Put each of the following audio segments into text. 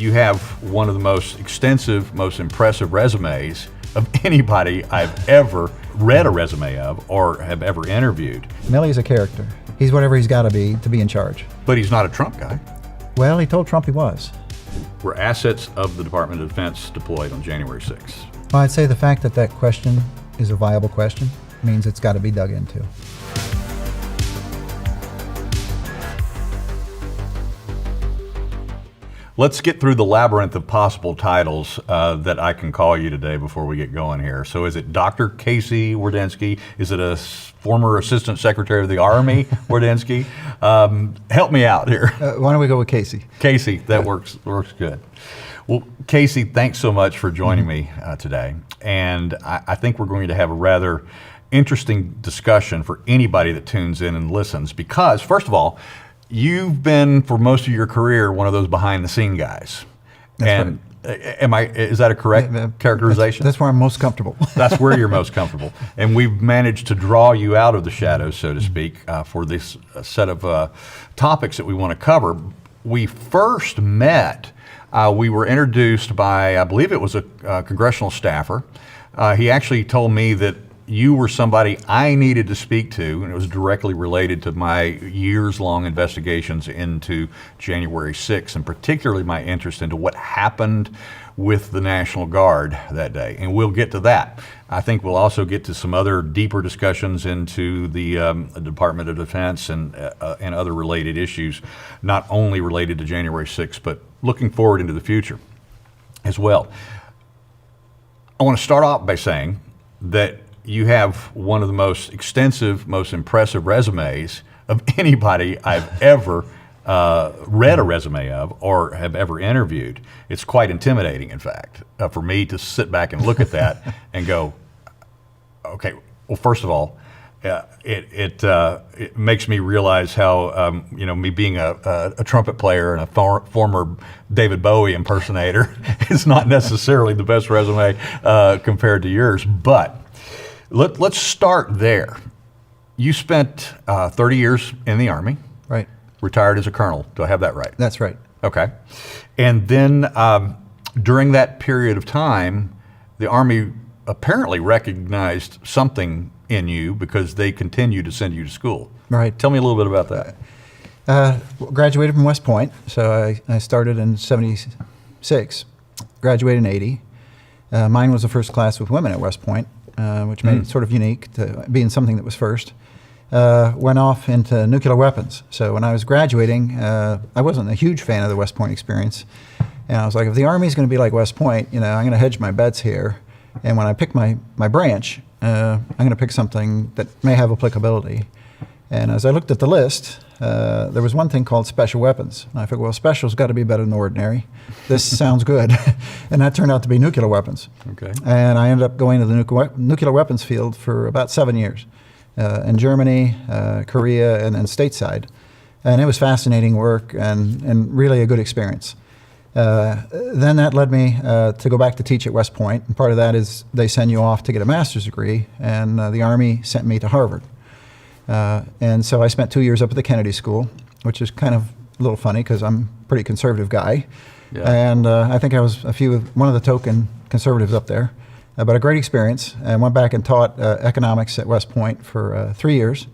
you have one of the most extensive, most impressive resumes of anybody I've ever read a resume of or have ever interviewed. Milley's a character. He's whatever he's got to be in charge. But he's not a Trump guy. Well, he told Trump he was. Were assets of the Department of Defense deployed on January 6th? Well, I'd say the fact that that question is a viable question means it's got to be dug into. Let's get through the labyrinth of possible titles that I can call you today before we get going here. So is it Dr. Casey Wardynski? Is it a former Assistant Secretary of the Army, Wardynski? Help me out here. Why don't we go with Casey? Casey, that works good. Well, Casey, thanks so much for joining me today. And I think we're going to have a rather interesting discussion for anybody that tunes in and listens because, first of all, you've been, for most of your career, one of those behind-the-scene guys. That's right. Is that a correct characterization? That's where I'm most comfortable. That's where you're most comfortable. And we've managed to draw you out of the shadows, so to speak, for this set of topics that we want to cover. We first met, we were introduced by, I believe it was a congressional staffer. He actually told me that you were somebody I needed to speak to, and it was directly related to my years-long investigations into January 6th, and particularly my interest into what happened with the National Guard that day. And we'll get to that. I think we'll also get to some other deeper discussions into the Department of Defense and other related issues, not only related to January 6th, but looking forward into the future as well. I want to start off by saying that you have one of the most extensive, most impressive resumes of anybody I've ever read a resume of or have ever interviewed. It's quite intimidating, in fact, for me to sit back and look at that and go, okay, well, first of all, it makes me realize how, me being a trumpet player and a former David Bowie impersonator is not necessarily the best resume compared to yours, but let's start there. You spent 30 years in the Army. Right. Retired as a colonel. Do I have that right? That's right. Okay. And then during that period of time, the Army apparently recognized something in you because they continued to send you to school. Right. Tell me a little bit about that. Graduated from West Point, so I started in 76, graduated in 80. Mine was the first class with women at West Point, which made it sort of unique to being something that was first. Went off into nuclear weapons. So when I was graduating, I wasn't a huge fan of the West Point experience. And I was like, if the Army's going to be like West Point, I'm going to hedge my bets here. And when I pick my branch, I'm going to pick something that may have applicability. And as I looked at the list, there was one thing called special weapons. And I figured, well, special's got to be better than ordinary. This sounds good. And that turned out to be nuclear weapons. Okay. And I ended up going to the nuclear weapons field for about 7 years in Germany, Korea, and stateside. And it was fascinating work and really a good experience. Then that led me to go back to teach at West Point. And part of that is they send you off to get a master's degree, and the Army sent me to Harvard. And so I spent 2 years up at the Kennedy School, which is kind of a little funny because I'm a pretty conservative guy. Yeah. And I think I was one of the token conservatives up there. But a great experience. I went back and taught economics at West Point for 3 years.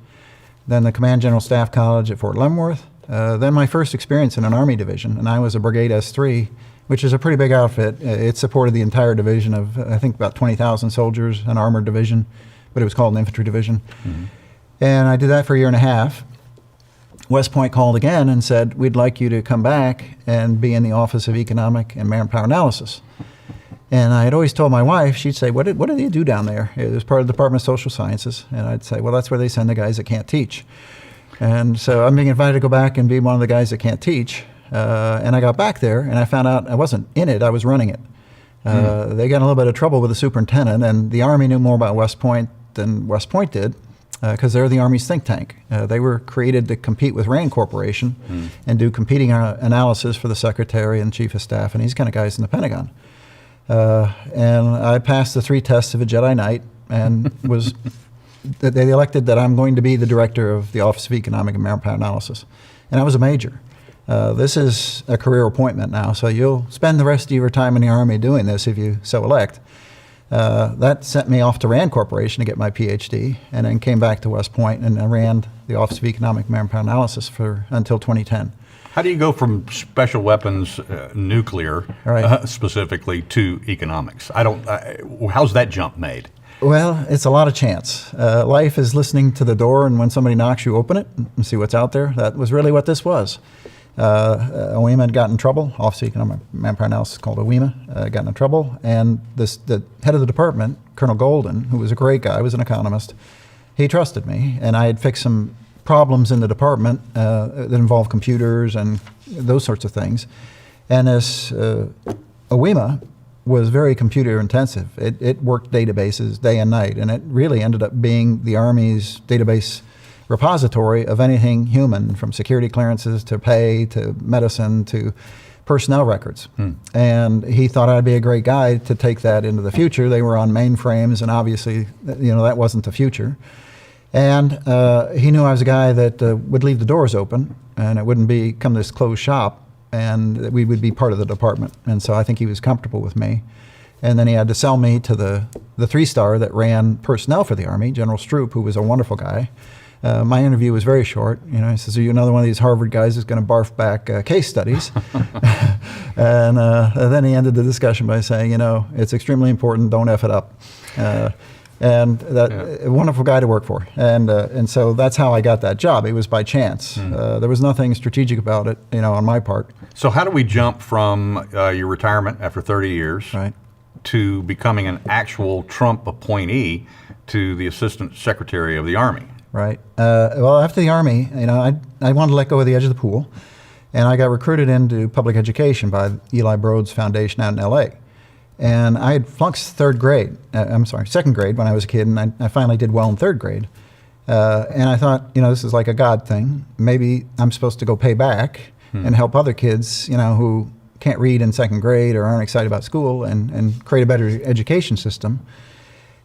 Then the Command General Staff College at Fort Leavenworth. Then my first experience in an Army division, and I was a Brigade S3, which is a pretty big outfit. It supported the entire division of, I think, about 20,000 soldiers, an armored division, but it was called an infantry division. Mm-hmm. And I did that for a year and a half. West Point called again and said, we'd like you to come back and be in the Office of Economic and Manpower Analysis. And I had always told my wife, she'd say, what do they do down there? It was part of the Department of Social Sciences. And I'd say, well, that's where they send the guys that can't teach. And so I'm being invited to go back and be one of the guys that can't teach. And I got back there, and I found out I wasn't in it, I was running it. They got in a little bit of trouble with the superintendent, and the Army knew more about West Point than West Point did, because they're the Army's think tank. They were created to compete with RAND Corporation and do competing analysis for the Secretary and Chief of Staff and these kind of guys in the Pentagon. And I passed the 3 tests of a Jedi Knight, and they elected that I'm going to be the director of the Office of Economic and Manpower Analysis. And I was a major. This is a career appointment now, so you'll spend the rest of your time in the Army doing this if you so elect. That sent me off to Rand Corporation to get my PhD, and then came back to West Point and I ran the Office of Economic Manpower Analysis until 2010. How do you go from special weapons, nuclear, Right. specifically, to economics? How's that jump made? Well, it's a lot of chance. Life is listening to the door, and when somebody knocks, you open it and see what's out there. That was really what this was. OEMA had gotten in trouble. Office of Economic Manpower Analysis, called OEMA, got in trouble, and the head of the department, Colonel Golden, who was a great guy, was an economist, he trusted me, and I had fixed some problems in the department that involved computers and those sorts of things. And as OEMA was very computer intensive. It worked databases day and night, and it really ended up being the Army's database repository of anything human, from security clearances to pay to medicine to personnel records. And he thought I'd be a great guy to take that into the future. They were on mainframes, and obviously, that wasn't the future. And he knew I was a guy that would leave the doors open, and it wouldn't become this closed shop, and that we would be part of the department. And so I think he was comfortable with me. And then he had to sell me to the 3-star that ran personnel for the Army, General Stroop, who was a wonderful guy. My interview was very short. He says, "Are you another one of these Harvard guys who's going to barf back case studies?" And then he ended the discussion by saying, "It's extremely important, don't F it up." And a wonderful guy to work for. And so that's how I got that job. It was by chance. There was nothing strategic about it, on my part. So how do we jump from your retirement after 30 years Right. to becoming an actual Trump appointee to the Assistant Secretary of the Army? Right. Well, after the Army, I wanted to let go of the edge of the pool, and I got recruited into public education by Eli Broad's Foundation out in L.A. And I had flunked second grade when I was a kid, and I finally did well in third grade. And I thought, this is like a God thing. Maybe I'm supposed to go pay back and help other kids, who can't read in second grade or aren't excited about school, and create a better education system.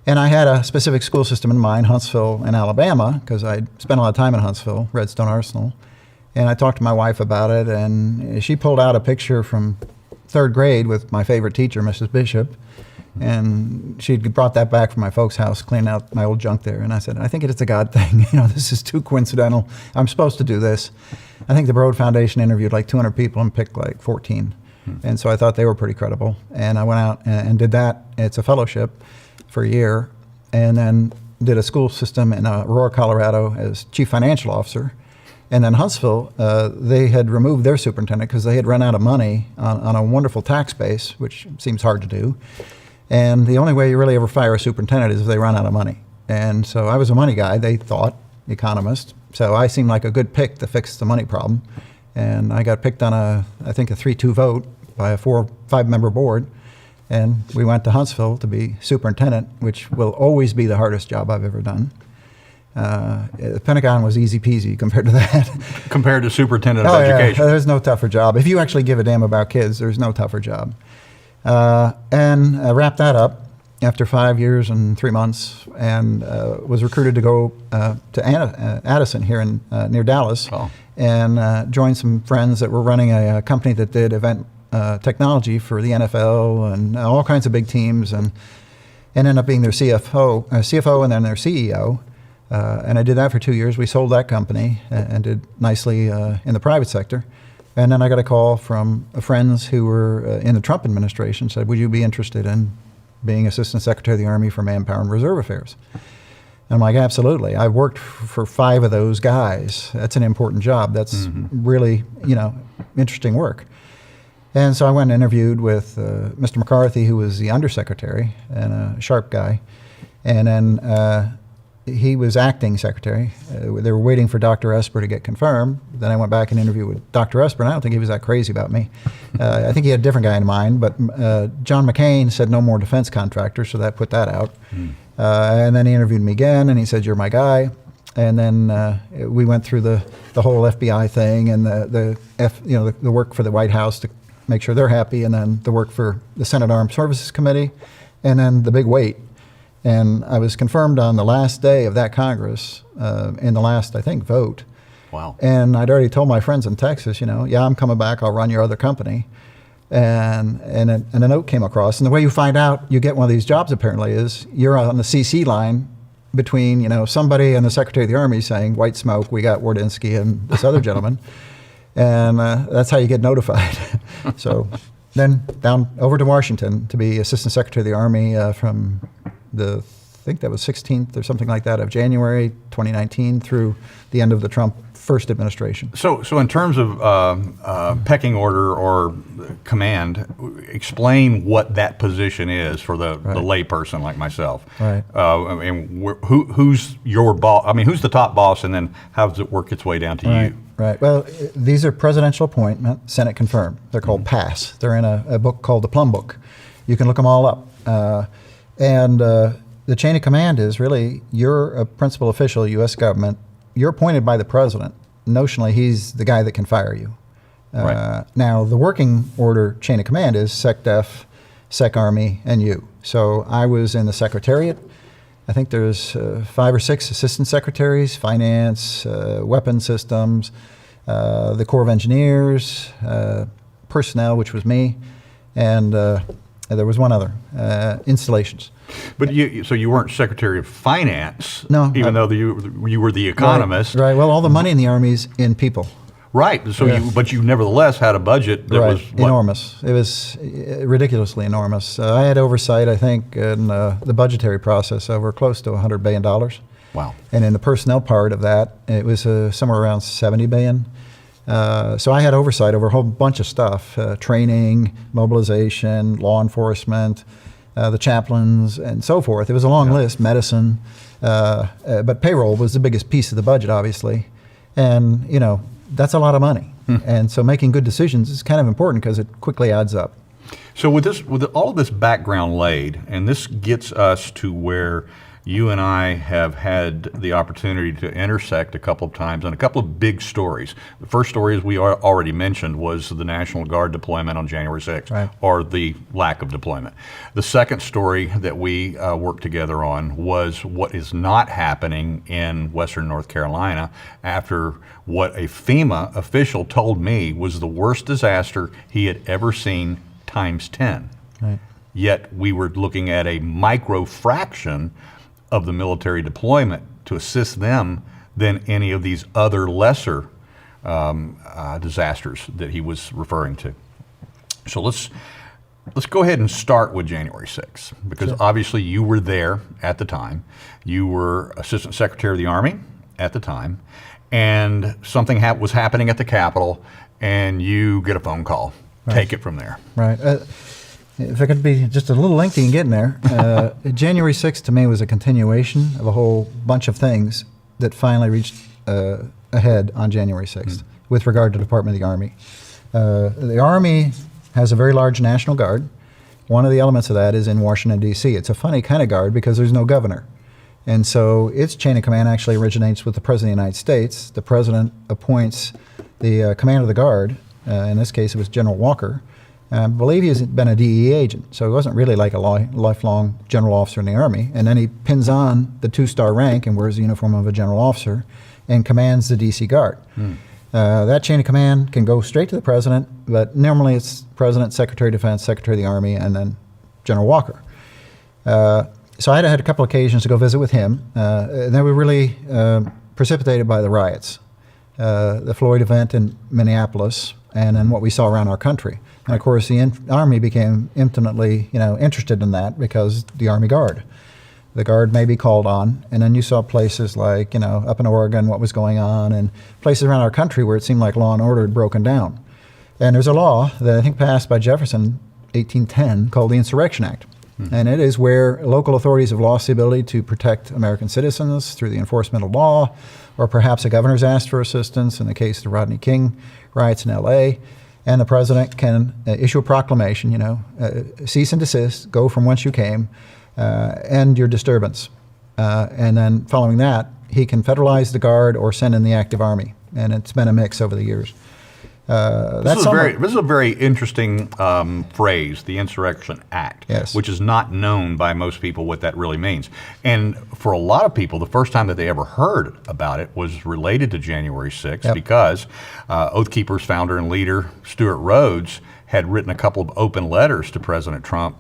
And I had a specific school system in mind, Huntsville in Alabama, because I'd spent a lot of time in Huntsville, Redstone Arsenal. And I talked to my wife about it, and she pulled out a picture from third grade with my favorite teacher, Mrs. Bishop. And she'd brought that back from my folks' house, cleaning out my old junk there. And I said, I think it's a God thing. This is too coincidental. I'm supposed to do this. I think the Broad Foundation interviewed like 200 people and picked like 14. And so I thought they were pretty credible. And I went out and did that. It's a fellowship for a year, and then did a school system in Aurora, Colorado as chief financial officer. And then Huntsville, they had removed their superintendent because they had run out of money on a wonderful tax base, which seems hard to do. And the only way you really ever fire a superintendent is if they run out of money. And so I was a money guy, they thought, economist. So I seemed like a good pick to fix the money problem. And I got picked on I think a 3-2 vote by a 4 or 5 member board. And we went to Huntsville to be superintendent, which will always be the hardest job I've ever done. The Pentagon was easy peasy compared to that. Compared to superintendent of education. Yeah, there's no tougher job. If you actually give a damn about kids, there's no tougher job. And I wrapped that up after 5 years and 3 months, and was recruited to go to Addison here near Dallas, and joined some friends that were running a company that did event technology for the NFL and all kinds of big teams, and ended up being their CFO and then their CEO. And I did that for 2 years. We sold that company and did nicely in the private sector. And then I got a call from friends who were in the Trump administration, said, would you be interested in being Assistant Secretary of the Army for Manpower and Reserve Affairs? And I'm like, absolutely. I've worked for 5 of those guys. That's an important job. That's really, interesting work. And so I went and interviewed with Mr. McCarthy, who was the undersecretary and a sharp guy. And then he was acting secretary. They were waiting for Dr. Esper to get confirmed. Then I went back and interviewed with Dr. Esper, and I don't think he was that crazy about me. I think he had a different guy in mind, but John McCain said no more defense contractors, so that put that out. And then he interviewed me again, and he said, you're my guy. And then we went through the whole FBI thing and the work for the White House to make sure they're happy, and then the work for the Senate Armed Services Committee, and then the big wait. And I was confirmed on the last day of that Congress, in the last, I think, vote. Wow. And I'd already told my friends in Texas, yeah, I'm coming back. I'll run your other company. And a note came across. And the way you find out you get one of these jobs apparently is you're on the CC line between, somebody and the Secretary of the Army saying, white smoke, we got Wardynski and this other gentleman. And that's how you get notified. So then down over to Washington to be Assistant Secretary of the Army from I think that was 16th or something like that of January 2019 through the end of the Trump first administration. So in terms of pecking order or command, explain what that position is for the layperson like myself. Right. And who's your boss? I mean, who's the top boss, and then how does it work its way down to you? Right. Well, these are presidential appointment, Senate confirmed. They're called PASS. They're in a book called the Plum Book. You can look them all up. The chain of command is really you're a principal official, U.S. government. You're appointed by the president. Notionally, he's the guy that can fire you. Right. Now, the working order chain of command is SecDef, Sec Army, and you. So I was in the Secretariat. I think there's 5 or 6 assistant secretaries, finance, weapons systems, the Corps of Engineers, personnel, which was me, and there was one other, installations. But so you weren't Secretary of Finance, No, even though you were the economist. Right. Well, all the money in the Army's in people. Right. So but you nevertheless had a budget that was what? Enormous. It was ridiculously enormous. I had oversight, I think, in the budgetary process over close to $100 billion. Wow. And in the personnel part of that, it was somewhere around $70 billion. So I had oversight over a whole bunch of stuff, training, mobilization, law enforcement, the chaplains, and so forth. It was a long list, medicine, but payroll was the biggest piece of the budget, obviously. And, that's a lot of money. And so making good decisions is kind of important because it quickly adds up. So with all of this background laid, and this gets us to where you and I have had the opportunity to intersect a couple of times on a couple of big stories. The first story, as we already mentioned, was the National Guard deployment on January 6th, or the lack of deployment. The second story that we worked together on was what is not happening in Western North Carolina after what a FEMA official told me was the worst disaster he had ever seen times 10. Right. Yet we were looking at a micro fraction of the military deployment to assist them than any of these other lesser disasters that he was referring to. So let's go ahead and start with January 6th, because obviously you were there at the time. You were Assistant Secretary of the Army at the time, and something was happening at the Capitol, and you get a phone call. Right. Take it from there. Right. If I could be just a little lengthy in getting there, January 6th to me was a continuation of a whole bunch of things that finally reached a head on January 6th with regard to the Department of the Army. The Army has a very large National Guard. One of the elements of that is in Washington, D.C. It's a funny kind of guard because there's no governor. And so its chain of command actually originates with the President of the United States. The President appoints the commander of the Guard. In this case, it was General Walker. I believe he's been a DEA agent, so he wasn't really like a lifelong general officer in the Army. And then he pins on the 2-star rank and wears the uniform of a general officer and commands the D.C. Guard. That chain of command can go straight to the President, but normally it's President, Secretary of Defense, Secretary of the Army, and then General Walker. So I had a couple occasions to go visit with him, and they were really precipitated by the riots, the Floyd event in Minneapolis, and then what we saw around our country. And of course, the Army became intimately, interested in that because the Army Guard. The Guard may be called on, and then you saw places like, up in Oregon, what was going on, and places around our country where it seemed like law and order had broken down. And there's a law that I think passed by Jefferson, 1810, called the Insurrection Act. And it is where local authorities have lost the ability to protect American citizens through the enforcement of law, or perhaps a governor's asked for assistance in the case of the Rodney King riots in L.A., and the president can issue a proclamation, cease and desist, go from whence you came, end your disturbance. And then following that, he can federalize the Guard or send in the active Army. And it's been a mix over the years. That's this is a very interesting phrase, the Insurrection Act, Yes. which is not known by most people what that really means. And for a lot of people, the first time that they ever heard about it was related to January 6th Yep. because Oath Keepers founder and leader Stuart Rhodes had written a couple of open letters to President Trump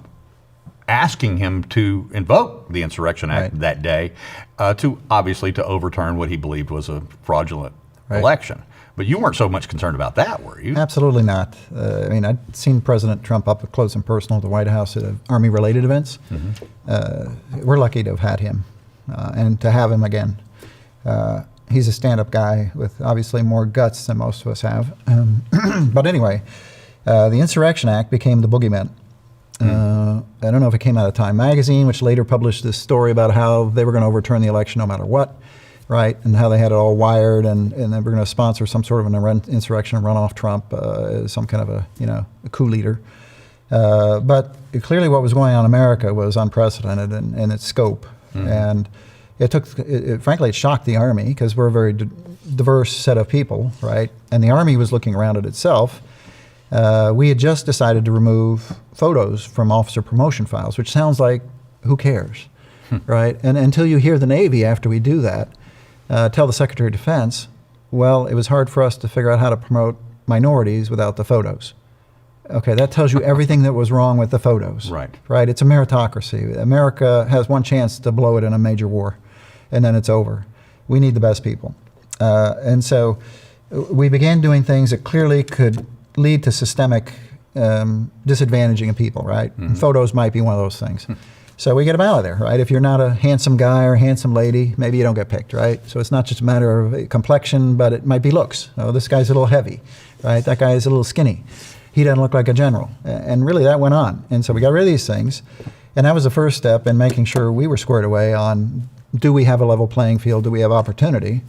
asking him to invoke the Insurrection Act Right. that day to overturn what he believed was a fraudulent Right. election. But you weren't so much concerned about that, were you? Absolutely not. I mean, I'd seen President Trump up close and personal at the White House at Army-related events. We're lucky to have had him and to have him again. He's a stand-up guy with obviously more guts than most of us have. But anyway, the Insurrection Act became the boogeyman. I don't know if it came out of Time magazine, which later published this story about how they were going to overturn the election no matter what. Right, and how they had it all wired, and they were going to sponsor some sort of an insurrection and run off Trump as some kind of a coup leader. But clearly, what was going on in America was unprecedented in its scope, and frankly, it shocked the Army because we're a very diverse set of people, right? And the Army was looking around at itself. We had just decided to remove photos from officer promotion files, which sounds like who cares, right? And until you hear the Navy after we do that. Tell the Secretary of Defense, well, it was hard for us to figure out how to promote minorities without the photos. Okay, that tells you everything that was wrong with the photos. Right. Right, it's a meritocracy. America has one chance to blow it in a major war, and then it's over. We need the best people. And so we began doing things that clearly could lead to systemic disadvantaging of people, right? And photos might be one of those things. So we get them out of there, right? If you're not a handsome guy or a handsome lady, maybe you don't get picked, right? So it's not just a matter of complexion, but it might be looks. Oh, this guy's a little heavy, right? That guy is a little skinny. He doesn't look like a general. And really that went on. And so we got rid of these things. And that was the first step in making sure we were squared away on, do we have a level playing field? Do we have opportunity?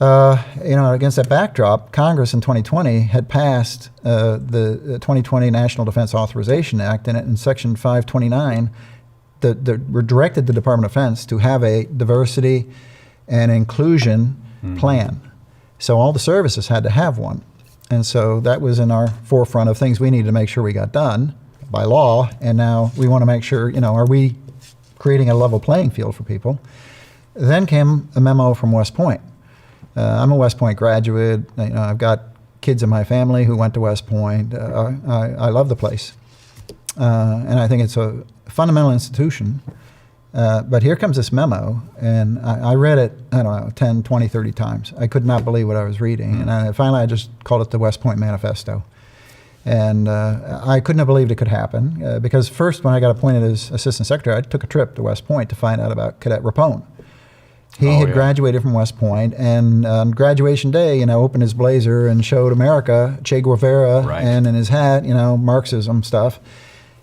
Against that backdrop, Congress in 2020 had passed the 2020 National Defense Authorization Act, and in Section 529, were directed the Department of Defense to have a diversity and inclusion plan. So all the services had to have one. And so that was in our forefront of things we needed to make sure we got done by law. And now we want to make sure, are we creating a level playing field for people? Then came a memo from West Point. I'm a West Point graduate. I've got kids in my family who went to West Point. I love the place. And I think it's a fundamental institution. But here comes this memo, and I read it, 10, 20, 30 times. I could not believe what I was reading. And finally, I just called it the West Point Manifesto. And I couldn't have believed it could happen, because first, when I got appointed as Assistant Secretary, I took a trip to West Point to find out about Cadet Rapone. He had graduated from West Point, and on graduation day, opened his blazer and showed America Che Guevara, and in his hat, Marxism stuff.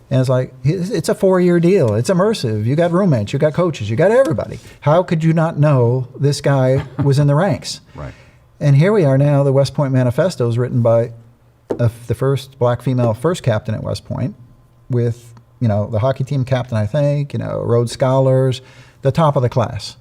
And it's like, it's a 4-year deal. It's immersive. You got roommates, you got coaches, you got everybody. How could you not know this guy was in the ranks? Right. And here we are now. The West Point Manifesto is written by the first black female first captain at West Point, with the hockey team captain, I think, Rhodes Scholars, the top of the class.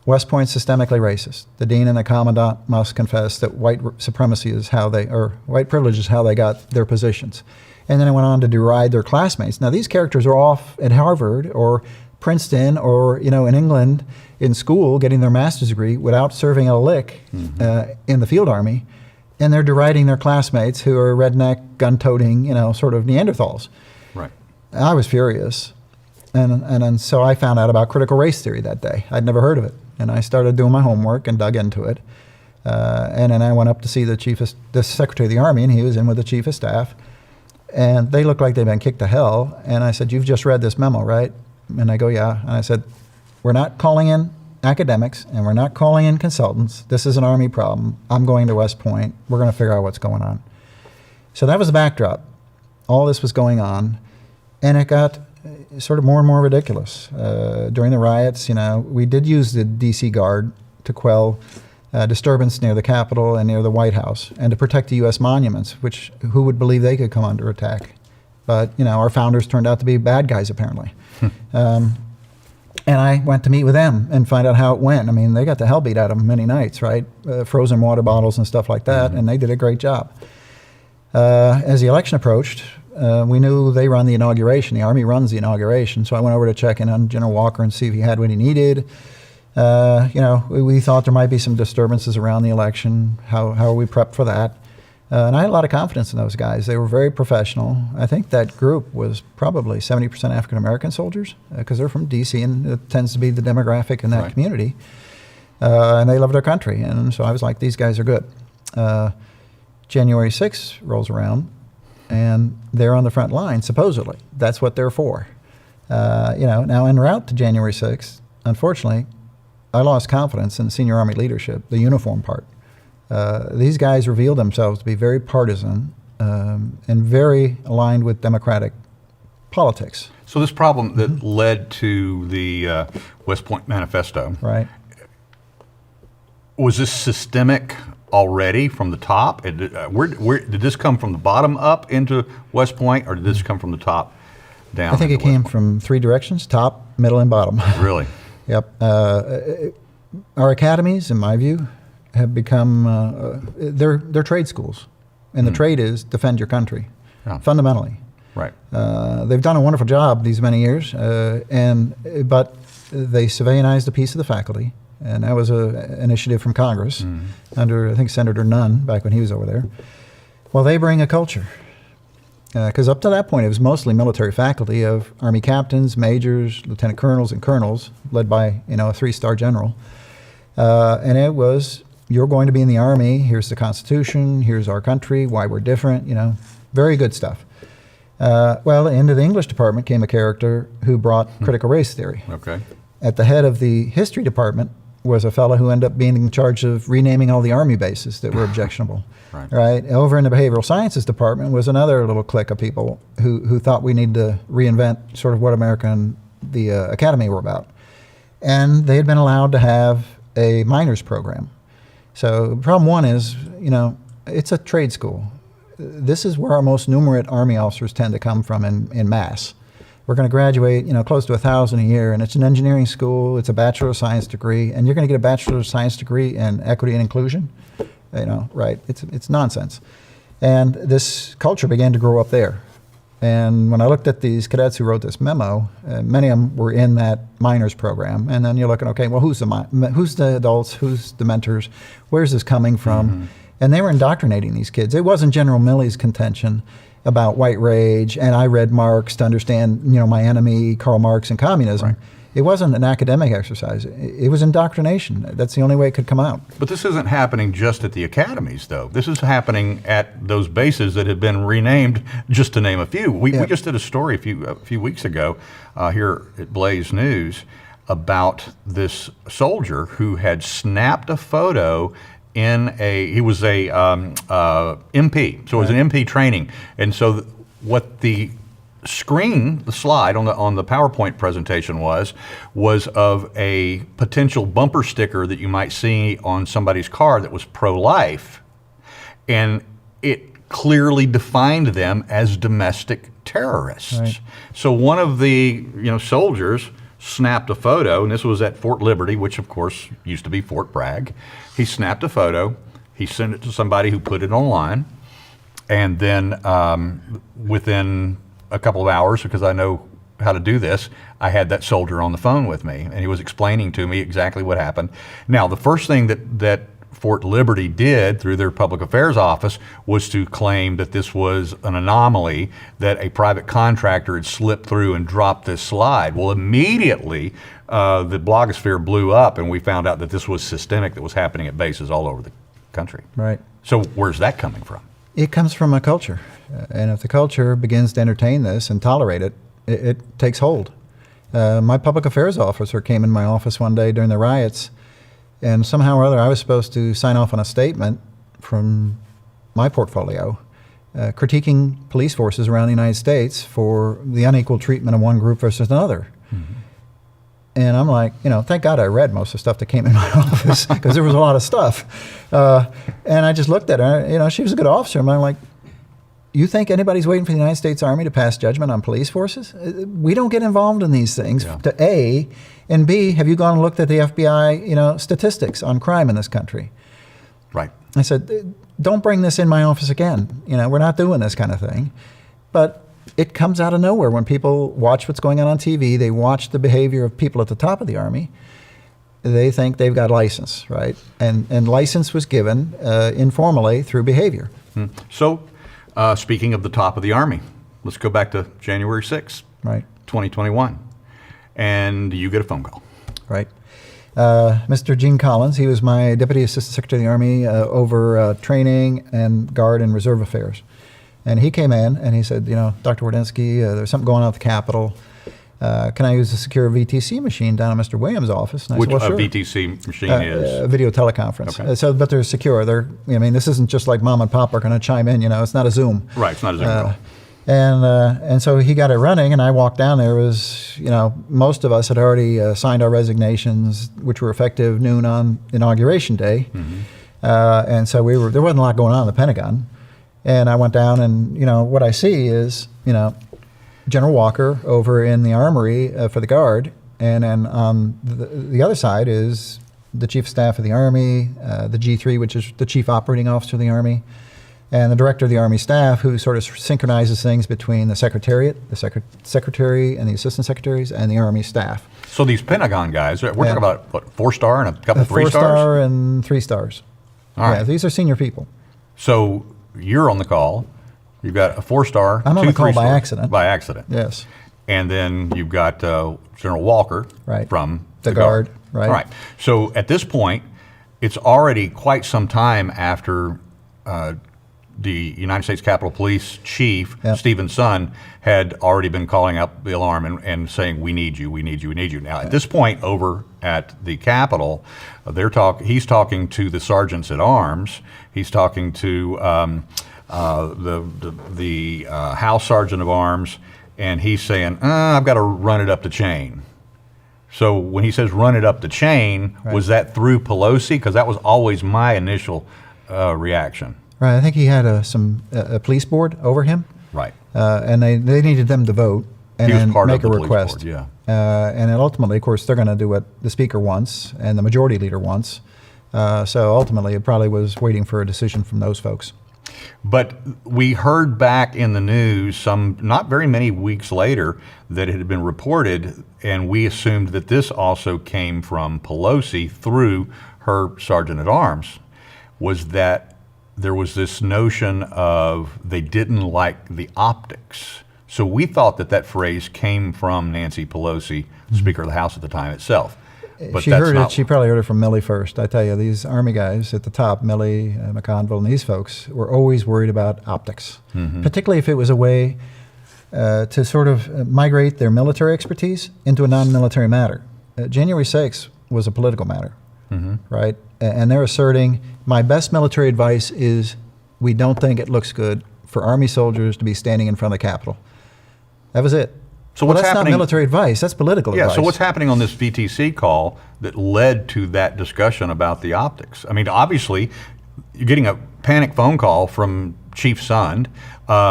West Point's systemically racist. The dean and the commandant must confess that white supremacy is white privilege is how they got their positions. And then it went on to deride their classmates. Now, these characters are off at Harvard or Princeton or, in England in school getting their master's degree without serving a lick in the field army. And they're deriding their classmates who are redneck, gun-toting, sort of Neanderthals. Right. I was furious. And so I found out about critical race theory that day. I'd never heard of it. And I started doing my homework and dug into it. And then I went up to see the Secretary of the Army, and he was in with the Chief of Staff. And they looked like they'd been kicked to hell. And I said, "You've just read this memo, right?" And I go, "Yeah." And I said, "We're not calling in academics, and we're not calling in consultants. This is an Army problem. I'm going to West Point. We're going to figure out what's going on." So that was the backdrop. All this was going on. And it got sort of more and more ridiculous. During the riots, we did use the D.C. Guard to quell disturbance near the Capitol and near the White House, and to protect the U.S. monuments, who would believe they could come under attack? But, our founders turned out to be bad guys, apparently. And I went to meet with them and find out how it went. I mean, they got the hell beat out of them many nights, right? Frozen water bottles and stuff like that, and they did a great job. As the election approached, we knew they run the inauguration. The Army runs the inauguration. So I went over to check in on General Walker and see if he had what he needed. We thought there might be some disturbances around the election. How are we prepped for that? And I had a lot of confidence in those guys. They were very professional. I think that group was probably 70% African-American soldiers because they're from D.C. and it tends to be the demographic in that community. And they love their country. And so I was like, these guys are good. January 6th rolls around and they're on the front line, supposedly. That's what they're for. Now en route to January 6th, unfortunately, I lost confidence in the senior Army leadership, the uniform part. These guys revealed themselves to be very partisan and very aligned with Democratic politics. So this problem that led to the West Point Manifesto, right? Was this systemic already from the top? Where did this come from the bottom up into West Point, or did this come from the top down? I think it came from three directions: top, middle, and bottom. Really? Yep. Our academies, in my view, have become they're trade schools, and the trade is defend your country, fundamentally. Right. They've done a wonderful job these many years, but they civilianized a piece of the faculty, and that was an initiative from Congress under, I think, Senator Nunn back when he was over there. Well, they bring a culture, because up to that point it was mostly military faculty of Army captains, majors, lieutenant colonels, and colonels, led by a 3-star general, and it was, you're going to be in the Army, here's the Constitution, here's our country, why we're different, very good stuff. Into the English department came a character who brought critical race theory. Okay. At the head of the history department was a fellow who ended up being in charge of renaming all the Army bases that were objectionable. Right. Over in the behavioral sciences department was another little clique of people who thought we need to reinvent sort of what America and the Academy were about. And they had been allowed to have a minors program. So problem one is, it's a trade school. This is where our most numerate Army officers tend to come from in mass. We're going to graduate, close to 1,000 a year, and it's an engineering school, it's a Bachelor of Science degree, and you're going to get a Bachelor of Science degree in equity and inclusion? Right? It's nonsense. And this culture began to grow up there. And when I looked at these cadets who wrote this memo, many of them were in that minors program. And then you're looking, okay, well, who's the adults? Who's the mentors? Where's this coming from? And they were indoctrinating these kids. It wasn't General Milley's contention about white rage, and I read Marx to understand, my enemy, Karl Marx, and communism. Right. It wasn't an academic exercise. It was indoctrination. That's the only way it could come out. But this isn't happening just at the academies, though. This is happening at those bases that have been renamed, just to name a few. We just did a story a few weeks ago here at Blaze News about this soldier who had snapped a photo he was a MP, so it was an MP training. And so what the slide on the PowerPoint presentation was of a potential bumper sticker that you might see on somebody's car that was pro-life. And it clearly defined them as domestic terrorists. Right. So one of the soldiers snapped a photo, and this was at Fort Liberty, which of course used to be Fort Bragg. He snapped a photo, he sent it to somebody who put it online, and then within a couple of hours, because I know how to do this, I had that soldier on the phone with me, and he was explaining to me exactly what happened. Now, the first thing that Fort Liberty did through their public affairs office was to claim that this was an anomaly, that a private contractor had slipped through and dropped this slide. Well, immediately the blogosphere blew up, and we found out that this was systemic, that was happening at bases all over the country. Right. So where's that coming from? It comes from a culture. And if the culture begins to entertain this and tolerate it, it takes hold. My public affairs officer came in my office one day during the riots, and somehow or other I was supposed to sign off on a statement from my portfolio critiquing police forces around the United States for the unequal treatment of one group versus another. And I'm like, thank God I read most of the stuff that came in my office, because there was a lot of stuff. And I just looked at her, she was a good officer, and I'm like, You think anybody's waiting for the United States Army to pass judgment on police forces? We don't get involved in these things, to A. And B, have you gone and looked at the FBI, statistics on crime in this country? Right. I said, don't bring this in my office again. We're not doing this kind of thing. But it comes out of nowhere when people watch what's going on TV. They watch the behavior of people at the top of the Army. They think they've got license, right? And license was given informally through behavior. So, speaking of the top of the Army, let's go back to January 6th, Right. 2021. And you get a phone call. Right. Mr. Gene Collins, he was my Deputy Assistant Secretary of the Army over training and Guard and Reserve Affairs. And he came in and he said, Dr. Wardynski, there's something going on at the Capitol. Can I use the secure VTC machine down in Mr. Williams' office? And I Which said, well, sure. VTC machine is? Video teleconference. Okay. But they're secure. This isn't just like mom and pop are going to chime in. It's not a Zoom. Right, it's not a Zoom call. And so he got it running, and I walked down there. It was, most of us had already signed our resignations, which were effective noon on Inauguration Day. Mm-hmm. And so there wasn't a lot going on in the Pentagon. And I went down, and what I see is General Walker over in the Armory for the Guard, and then on the other side is the Chief of Staff of the Army, the G3, which is the Chief Operating Officer of the Army, and the Director of the Army Staff, who sort of synchronizes things between the Secretariat, the Secretary and the Assistant Secretaries, and the Army Staff. So these Pentagon guys, we're talking about, what, 4-star and a couple 3 stars? 4-star and 3 stars. All right. Yeah, these are senior people. So you're on the call. You've got a 4-star, I'm on 2 the call by 3-star. accident. By accident. Yes. And then you've got General Walker Right. from The Guard. Right. All right. So at this point, it's already quite some time after the United States Capitol Police Chief, Stephen Son, had already been calling out the alarm and saying, we need you, we need you, we need you. Now, at this point, over at the Capitol, he's talking to the sergeants at arms. He's talking to the House Sergeant of Arms, and he's saying, I've got to run it up the chain. So when he says run it up the chain, was that through Pelosi? Because that was always my initial reaction. Right. I think he had a police board over him. Right. And they needed them to vote and He was then part of make the a police request. board, yeah. And then ultimately, of course, they're going to do what the Speaker wants and the Majority Leader wants. So ultimately, it probably was waiting for a decision from those folks. But we heard back in the news not very many weeks later that it had been reported, and we assumed that this also came from Pelosi through her Sergeant at Arms, was that there was this notion of they didn't like the optics. So we thought that phrase came from Nancy Pelosi, Speaker of the House at the time itself. But She probably heard it from Milley first. I tell you, these Army guys at the top, Milley, McConville, and these folks were always worried about optics, particularly if it was a way to sort of migrate their military expertise into a non-military matter. January 6th was a political matter, right? And they're asserting, my best military advice is we don't think it looks good for Army soldiers to be standing in front of the Capitol. That was it. So what's that's happening? Not military advice. That's political advice. Yeah. So what's happening on this VTC call that led to that discussion about the optics? I mean, obviously, you're getting a panic phone call from Chief Sund.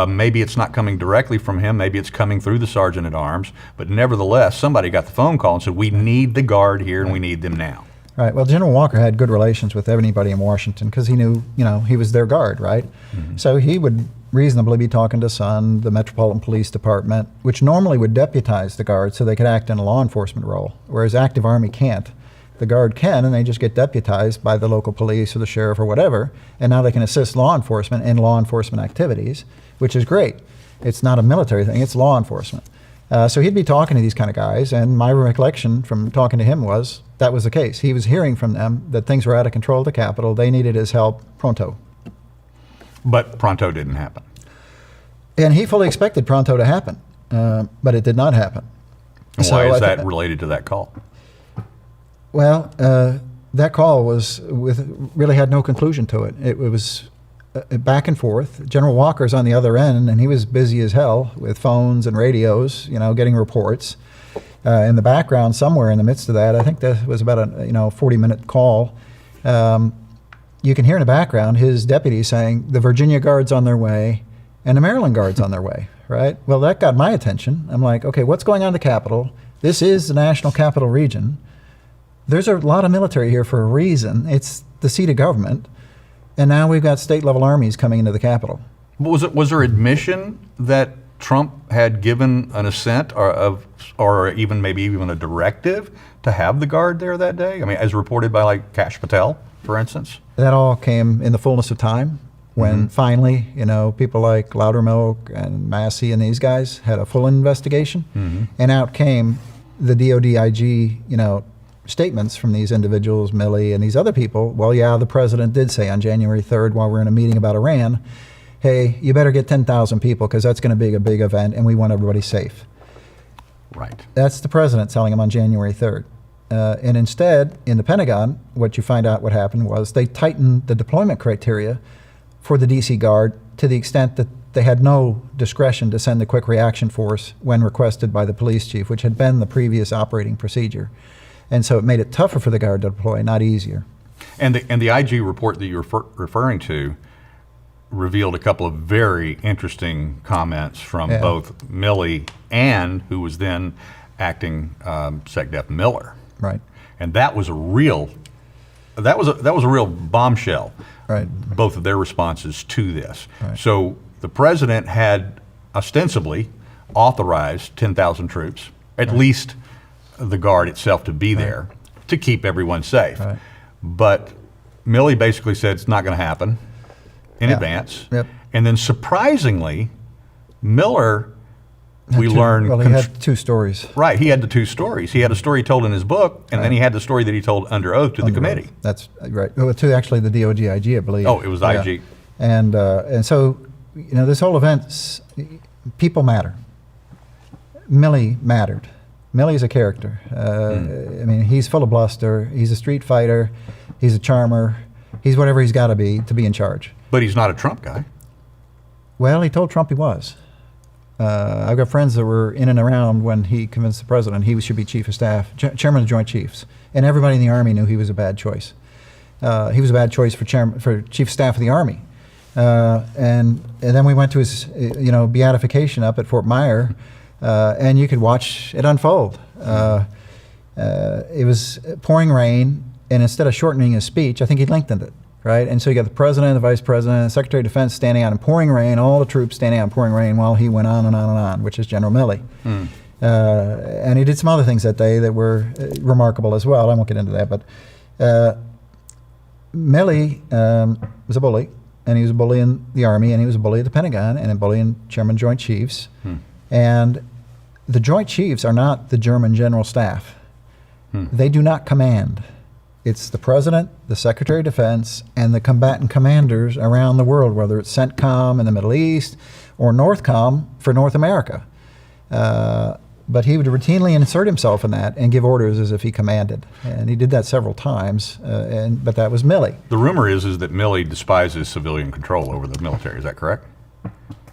Maybe it's not coming directly from him. Maybe it's coming through the Sergeant at Arms. But nevertheless, somebody got the phone call and said, we need the Guard here and we need them now. Right. Well, General Walker had good relations with anybody in Washington because he knew, he was their Guard, right? So he would reasonably be talking to Sund, the Metropolitan Police Department, which normally would deputize the Guard so they could act in a law enforcement role, whereas active Army can't. The Guard can, and they just get deputized by the local police or the sheriff or whatever, and now they can assist law enforcement in law enforcement activities, which is great. It's not a military thing, it's law enforcement. So he'd be talking to these kind of guys, and my recollection from talking to him was that was the case. He was hearing from them that things were out of control at the Capitol. They needed his help pronto. But pronto didn't happen. And he fully expected pronto to happen, but it did not happen. And why is that related to that call? Well, that call really had no conclusion to it. It was back and forth. General Walker's on the other end, and he was busy as hell with phones and radios, getting reports. In the background, somewhere in the midst of that, I think that was about a 40-minute call. You can hear in the background his deputy saying, the Virginia Guard's on their way, and the Maryland Guard's on their way, right? Well, that got my attention. I'm like, okay, what's going on in the Capitol? This is the National Capital Region. There's a lot of military here for a reason. It's the seat of government. And now we've got state-level armies coming into the Capitol. Was there admission that Trump had given an assent or even maybe even a directive to have the Guard there that day? I mean, as reported by like Kash Patel, for instance? That all came in the fullness of time when finally, people like Loudermilk and Massey and these guys had a full investigation. And out came the DOD IG, statements from these individuals, Milley and these other people. Well, yeah, the president did say on January 3rd while we're in a meeting about Iran, hey, you better get 10,000 people because that's going to be a big event and we want everybody safe. Right. That's the president telling him on January 3rd. And instead, in the Pentagon, what you find out what happened was they tightened the deployment criteria for the DC Guard to the extent that they had no discretion to send the quick reaction force when requested by the police chief, which had been the previous operating procedure. And so it made it tougher for the Guard to deploy, not easier. And the IG report that you're referring to revealed a couple of very interesting comments from both Milley and who was then acting SecDef Miller. Right. And that was a real bombshell. Right. Both of their responses to this. Right. So the president had ostensibly authorized 10,000 troops, at least the Guard itself, to be there to keep everyone safe. Right. But Milley basically said it's not going to happen in advance. Yep. And then surprisingly, Miller, we learned. Well, he had two stories. Right, he had the two stories. He had a story told in his book, and then he had the story that he told under oath to the committee. That's right. Well, to actually the DOD IG, I believe. Oh, it was IG. And so, this whole event, people matter. Milley mattered. Milley's a character. I mean, he's full of bluster. He's a street fighter. He's a charmer. He's whatever he's got to be in charge. But he's not a Trump guy. Well, he told Trump he was. I've got friends that were in and around when he convinced the president he should be chief of staff, chairman of the Joint Chiefs, and everybody in the Army knew he was a bad choice. He was a bad choice for chief of staff of the Army. And then we went to his, beatification up at Fort Myer, and you could watch it unfold. It was pouring rain, and instead of shortening his speech, I think he lengthened it. Right, and so you got the president, the vice president, the secretary of defense standing out in pouring rain, all the troops standing out in pouring rain while he went on and on and on, which is General Milley. And he did some other things that day that were remarkable as well. I won't get into that, but Milley was a bully, and he was a bully in the Army, and he was a bully at the Pentagon, and a bully in Chairman of Joint Chiefs. And the Joint Chiefs are not the German General Staff. They do not command. It's the president, the secretary of defense, and the combatant commanders around the world, whether it's CENTCOM in the Middle East or NORTHCOM for North America. But he would routinely insert himself in that and give orders as if he commanded. And he did that several times, but that was Milley. The rumor is that Milley despises civilian control over the military. Is that correct?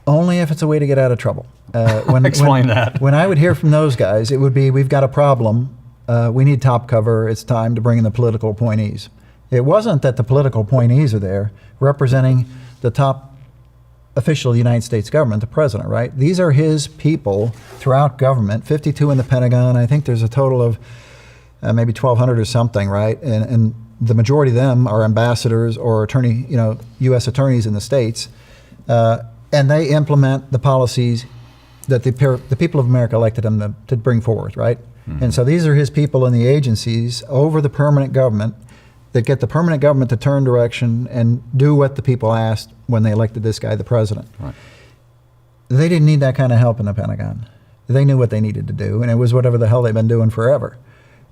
Only if it's a way to get out of trouble. Explain that. When I would hear from those guys, it would be, we've got a problem. We need top cover. It's time to bring in the political appointees. It wasn't that the political appointees are there representing the top official of the United States government, the president, right? These are his people throughout government, 52 in the Pentagon. I think there's a total of maybe 1,200 or something, right? And the majority of them are ambassadors or U.S. attorneys in the states. And they implement the policies that the people of America elected them to bring forward, right? And so these are his people in the agencies over the permanent government that get the permanent government to turn direction and do what the people asked when they elected this guy the president. Right. They didn't need that kind of help in the Pentagon. They knew what they needed to do, and it was whatever the hell they've been doing forever.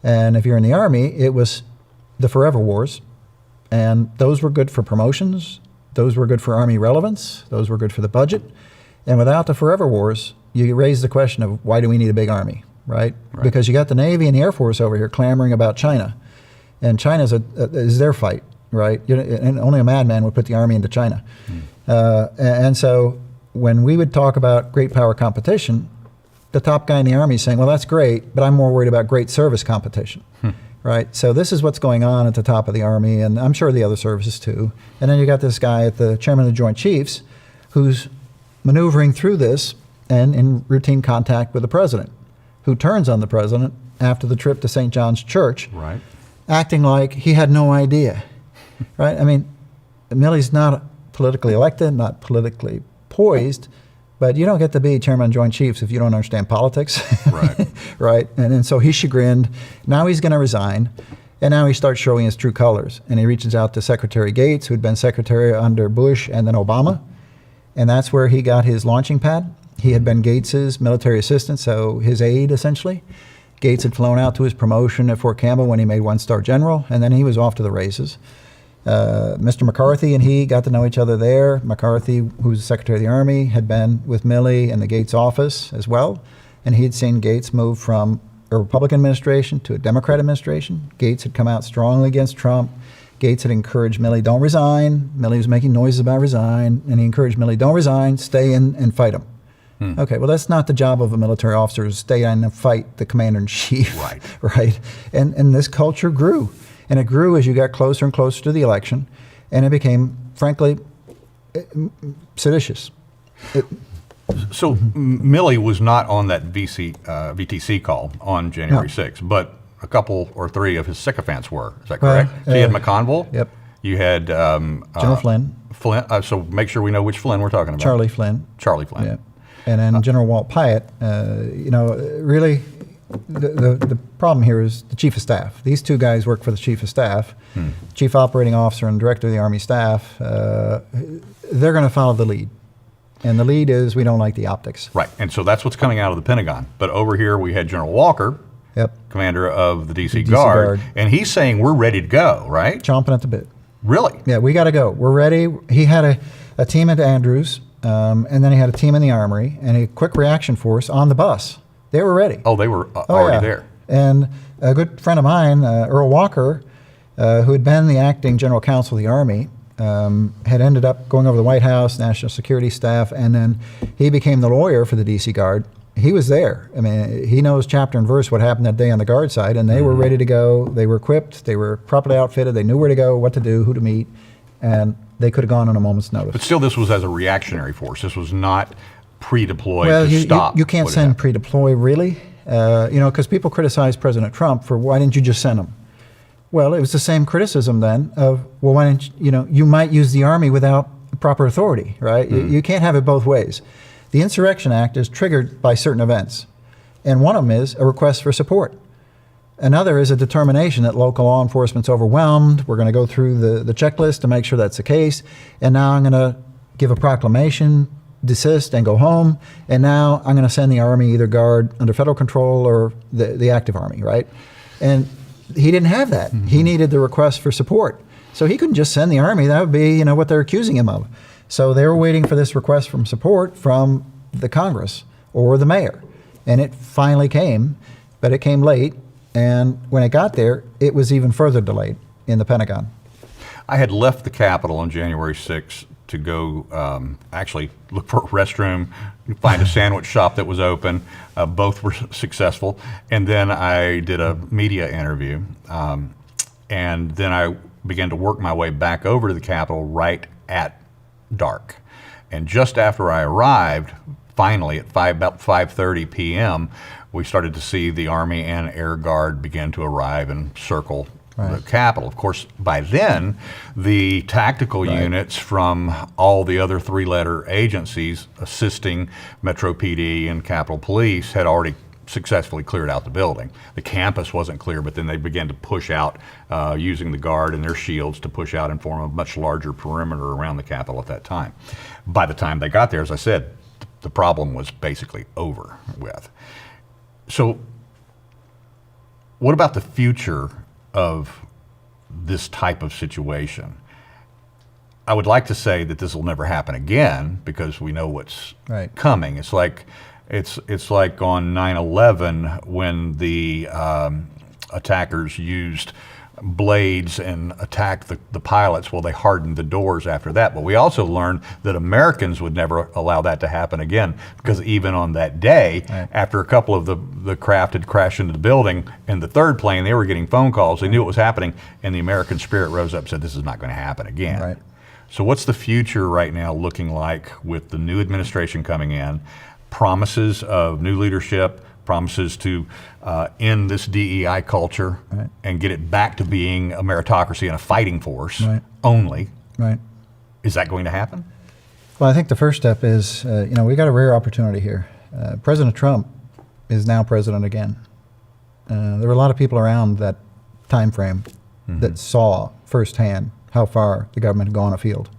And if you're in the Army, it was the forever wars, and those were good for promotions, those were good for Army relevance, those were good for the budget. And without the forever wars, you raise the question of why do we need a big Army? Right? Because you got the Navy and the Air Force over here clamoring about China, and China is their fight, right? And only a madman would put the Army into China. And so when we would talk about great power competition, the top guy in the Army is saying, well, that's great, but I'm more worried about great service competition, right? So this is what's going on at the top of the Army, and I'm sure the other services too. And then you got this guy at the chairman of the Joint Chiefs who's maneuvering through this and in routine contact with the president, who turns on the president after the trip to St. John's Church, Right. acting like he had no idea, right? I mean, Milley's not politically elected, not politically poised, but you don't get to be chairman of Joint Chiefs if you don't understand politics. Right. Right? And so he's chagrined. Now he's going to resign. And now he starts showing his true colors. And he reaches out to Secretary Gates, who'd been secretary under Bush and then Obama. And that's where he got his launching pad. He had been Gates's military assistant, so his aide, essentially. Gates had flown out to his promotion at Fort Campbell when he made one-star general, and then he was off to the races. Mr. McCarthy and he got to know each other there. McCarthy, who was the Secretary of the Army, had been with Milley in the Gates office as well, and he had seen Gates move from a Republican administration to a Democrat administration. Gates had come out strongly against Trump. Gates had encouraged Milley, don't resign. Milley was making noises about resign, and he encouraged Milley, don't resign, stay in and fight him. Okay, well, that's not the job of a military officer, to stay in and fight the commander-in-chief. Right. Right? And this culture grew. And it grew as you got closer and closer to the election, and it became, frankly, seditious. So Milley was not on that VTC call on January 6th, but a couple or three of his sycophants were. Is that correct? So you had McConville. Yep. You had General Flynn. Flynn. So make sure we know which Flynn we're talking about. Charlie Flynn. Charlie Flynn. Yeah. And then General Walt Pyatt. Really, the problem here is the Chief of Staff. These two guys work for the Chief of Staff, Chief Operating Officer and Director of the Army Staff. They're going to follow the lead. And the lead is we don't like the optics. Right. And so that's what's coming out of the Pentagon. But over here we had General Walker, commander of the DC Guard, and he's saying we're ready to go, right? Chomping at the bit. Really? Yeah, we got to go. We're ready. He had a team at Andrews, and then he had a team in the Armory, and a quick reaction force on the bus. They were ready. Oh, they were already there. And a good friend of mine, Earl Walker, who had been the acting general counsel of the Army, had ended up going over the White House, National Security Staff, and then he became the lawyer for the DC Guard. He was there. I mean, he knows chapter and verse what happened that day on the Guard side, and they were ready to go. They were equipped. They were properly outfitted. They knew where to go, what to do, who to meet, and they could have gone on a moment's notice. But still, this was as a reactionary force. This was not pre-deployed to stop. You can't send pre-deploy, really, because people criticize President Trump for why didn't you just send them? Well, it was the same criticism then of, well, why didn't you might use the Army without proper authority, right? You can't have it both ways. The Insurrection Act is triggered by certain events, and one of them is a request for support. Another is a determination that local law enforcement's overwhelmed. We're going to go through the checklist to make sure that's the case, and now I'm going to give a proclamation, desist, and go home, and now I'm going to send the Army either Guard under federal control or the active Army, right? And he didn't have that. He needed the request for support. So he couldn't just send the Army. That would be, what they're accusing him of. So they were waiting for this request from support from the Congress or the mayor. And it finally came, but it came late. And when it got there, it was even further delayed in the Pentagon. I had left the Capitol on January 6th to go actually look for a restroom, find a sandwich shop that was open. Both were successful. And then I did a media interview. And then I began to work my way back over to the Capitol right at dark. And just after I arrived, finally at about 5:30 p.m., we started to see the Army and Air Guard begin to arrive and circle the Capitol. Of course, by then, the tactical units from all the other three-letter agencies assisting Metro PD and Capitol Police had already successfully cleared out the building. The campus wasn't clear, but then they began to push out using the Guard and their shields to push out and form a much larger perimeter around the Capitol at that time. By the time they got there, as I said, the problem was basically over with. So what about the future of this type of situation? I would like to say that this will never happen again because we know what's coming. It's like on 9/11 when the attackers used blades and attacked the pilots. Well, they hardened the doors after that. But we also learned that Americans would never allow that to happen again because even on that day, after a couple of the craft had crashed into the building and the third plane, they were getting phone calls. They knew it was happening, and the American spirit rose up and said, this is not going to happen again. So what's the future right now looking like with the new administration coming in? Promises of new leadership, promises to end this DEI culture and get it back to being a meritocracy and a fighting force only. Right. Is that going to happen? Well, I think the first step is, we got a rare opportunity here. President Trump is now president again. There were a lot of people around that time frame that saw firsthand how far the government had gone afield,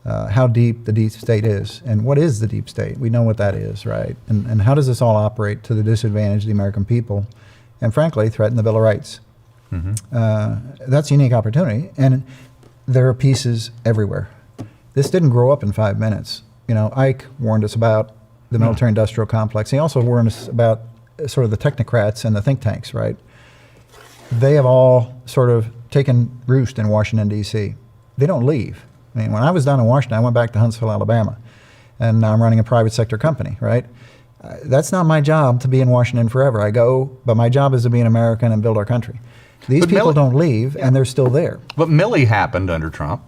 how deep the deep state is, and what is the deep state? We know what that is, right? And how does this all operate to the disadvantage of the American people, and frankly, threaten the Bill of Rights? That's a unique opportunity, and there are pieces everywhere. This didn't grow up in 5 minutes. Ike warned us about the military-industrial complex. He also warned us about sort of the technocrats and the think tanks, right? They have all sort of taken roost in Washington, D.C. They don't leave. I mean, when I was down in Washington, I went back to Huntsville, Alabama, and now I'm running a private sector company, right? That's not my job to be in Washington forever. I go, but my job is to be an American and build our country. These people don't leave, and they're still there. But Milley happened under Trump.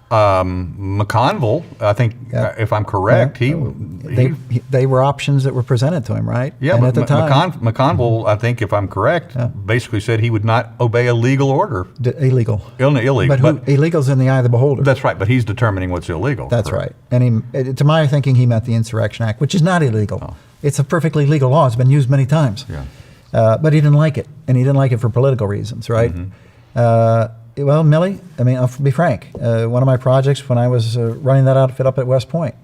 McConville, I think, if I'm correct, they were options that were presented to him, right? Yeah, and but at the time, McConville, I think, if I'm correct, basically said he would not obey a legal order. Illegal. Illegal. But illegal's in the eye of the beholder. That's right, but he's determining what's illegal. That's right. And to my thinking, he meant the Insurrection Act, which is not illegal. Oh. It's a perfectly legal law. It's been used many times. Yeah. But he didn't like it, and he didn't like it for political reasons, right? Well, Milley, I mean, I'll be frank. One of my projects when I was running that outfit up at West Point,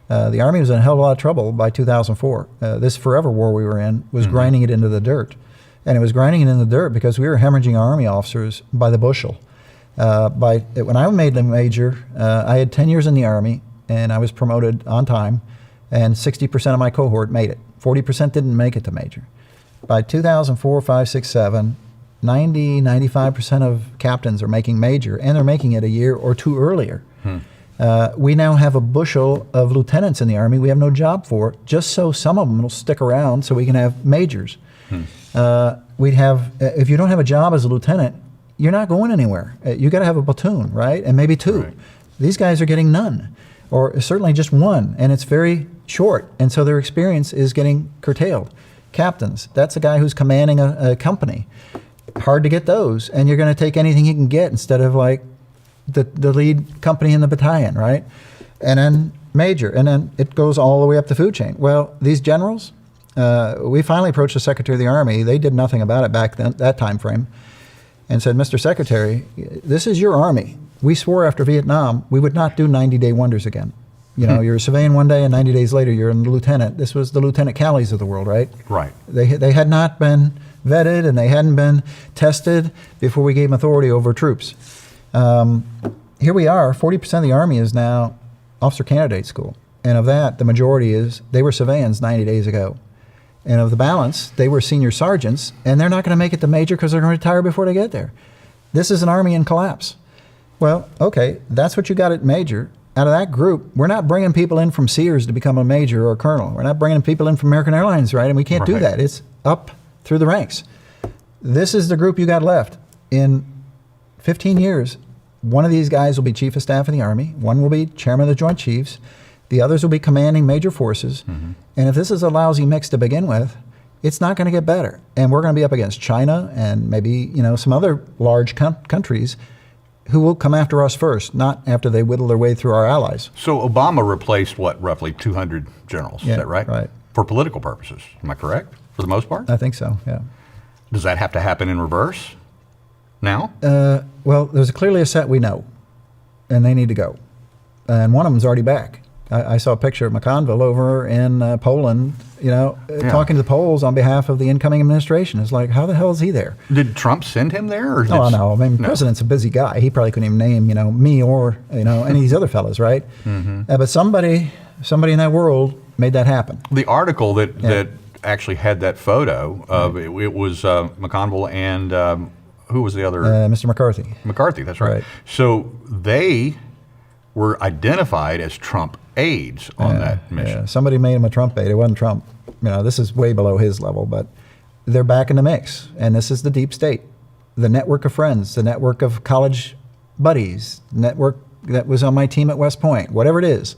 the Army was in a hell of a lot of trouble by 2004. This forever war we were in was grinding it into the dirt. And it was grinding it in the dirt because we were hemorrhaging our Army officers by the bushel. When I made the major, I had 10 years in the Army, and I was promoted on time, and 60% of my cohort made it. 40% didn't make it to major. By 2004, 5, 6, 7, 95% of captains are making major, and they're making it a year or two earlier. We now have a bushel of lieutenants in the Army we have no job for, just so some of them will stick around so we can have majors. If you don't have a job as a lieutenant, you're not going anywhere. You got to have a platoon, right? And maybe two. Right. These guys are getting none, or certainly just one, and it's very short, and so their experience is getting curtailed. Captains, that's a guy who's commanding a company. Hard to get those, and you're going to take anything you can get instead of like the lead company in the battalion, right? And then major, and then it goes all the way up the food chain. Well, these generals, we finally approached the Secretary of the Army. They did nothing about it back then, that time frame, and said, Mr. Secretary, this is your Army. We swore after Vietnam we would not do 90-day wonders again. You're a civilian one day, and 90 days later you're a lieutenant. This was the Lieutenant Callies of the world, right? Right. They had not been vetted, and they hadn't been tested before we gave them authority over troops. Here we are, 40% of the Army is now officer candidate school. And of that, the majority they were civilians 90 days ago. And of the balance, they were senior sergeants, and they're not going to make it to major because they're going to retire before they get there. This is an Army in collapse. Well, okay, that's what you got at major. Out of that group, we're not bringing people in from Sears to become a major or a colonel. We're not bringing people in from American Airlines, right? And we can't do that. It's up through the ranks. This is the group you got left. In 15 years, one of these guys will be Chief of Staff of the Army, one will be Chairman of the Joint Chiefs, the others will be commanding major forces, and if this is a lousy mix to begin with, it's not going to get better. And we're going to be up against China and maybe some other large countries who will come after us first, not after they whittle their way through our allies. So Obama replaced, roughly 200 generals, is that right? Right. For political purposes, am I correct? For the most part? I think so, yeah. Does that have to happen in reverse now? Well, there's clearly a set we know, and they need to go. And one of them's already back. I saw a picture of McConville over in Poland, talking to the Poles on behalf of the incoming administration. It's like, how the hell is he there? Did Trump send him there? Or no. I mean, the president's a busy guy. He probably couldn't even name, me or, any of these other fellas, right? But somebody in that world made that happen. The article that actually had that photo of it was McConville and who was the other? Mr. McCarthy. McCarthy, that's right. So they were identified as Trump aides on that mission. Yeah. Somebody made him a Trump aide. It wasn't Trump. This is way below his level, but they're back in the mix. And this is the deep state, the network of friends, the network of college buddies, network that was on my team at West Point, whatever it is.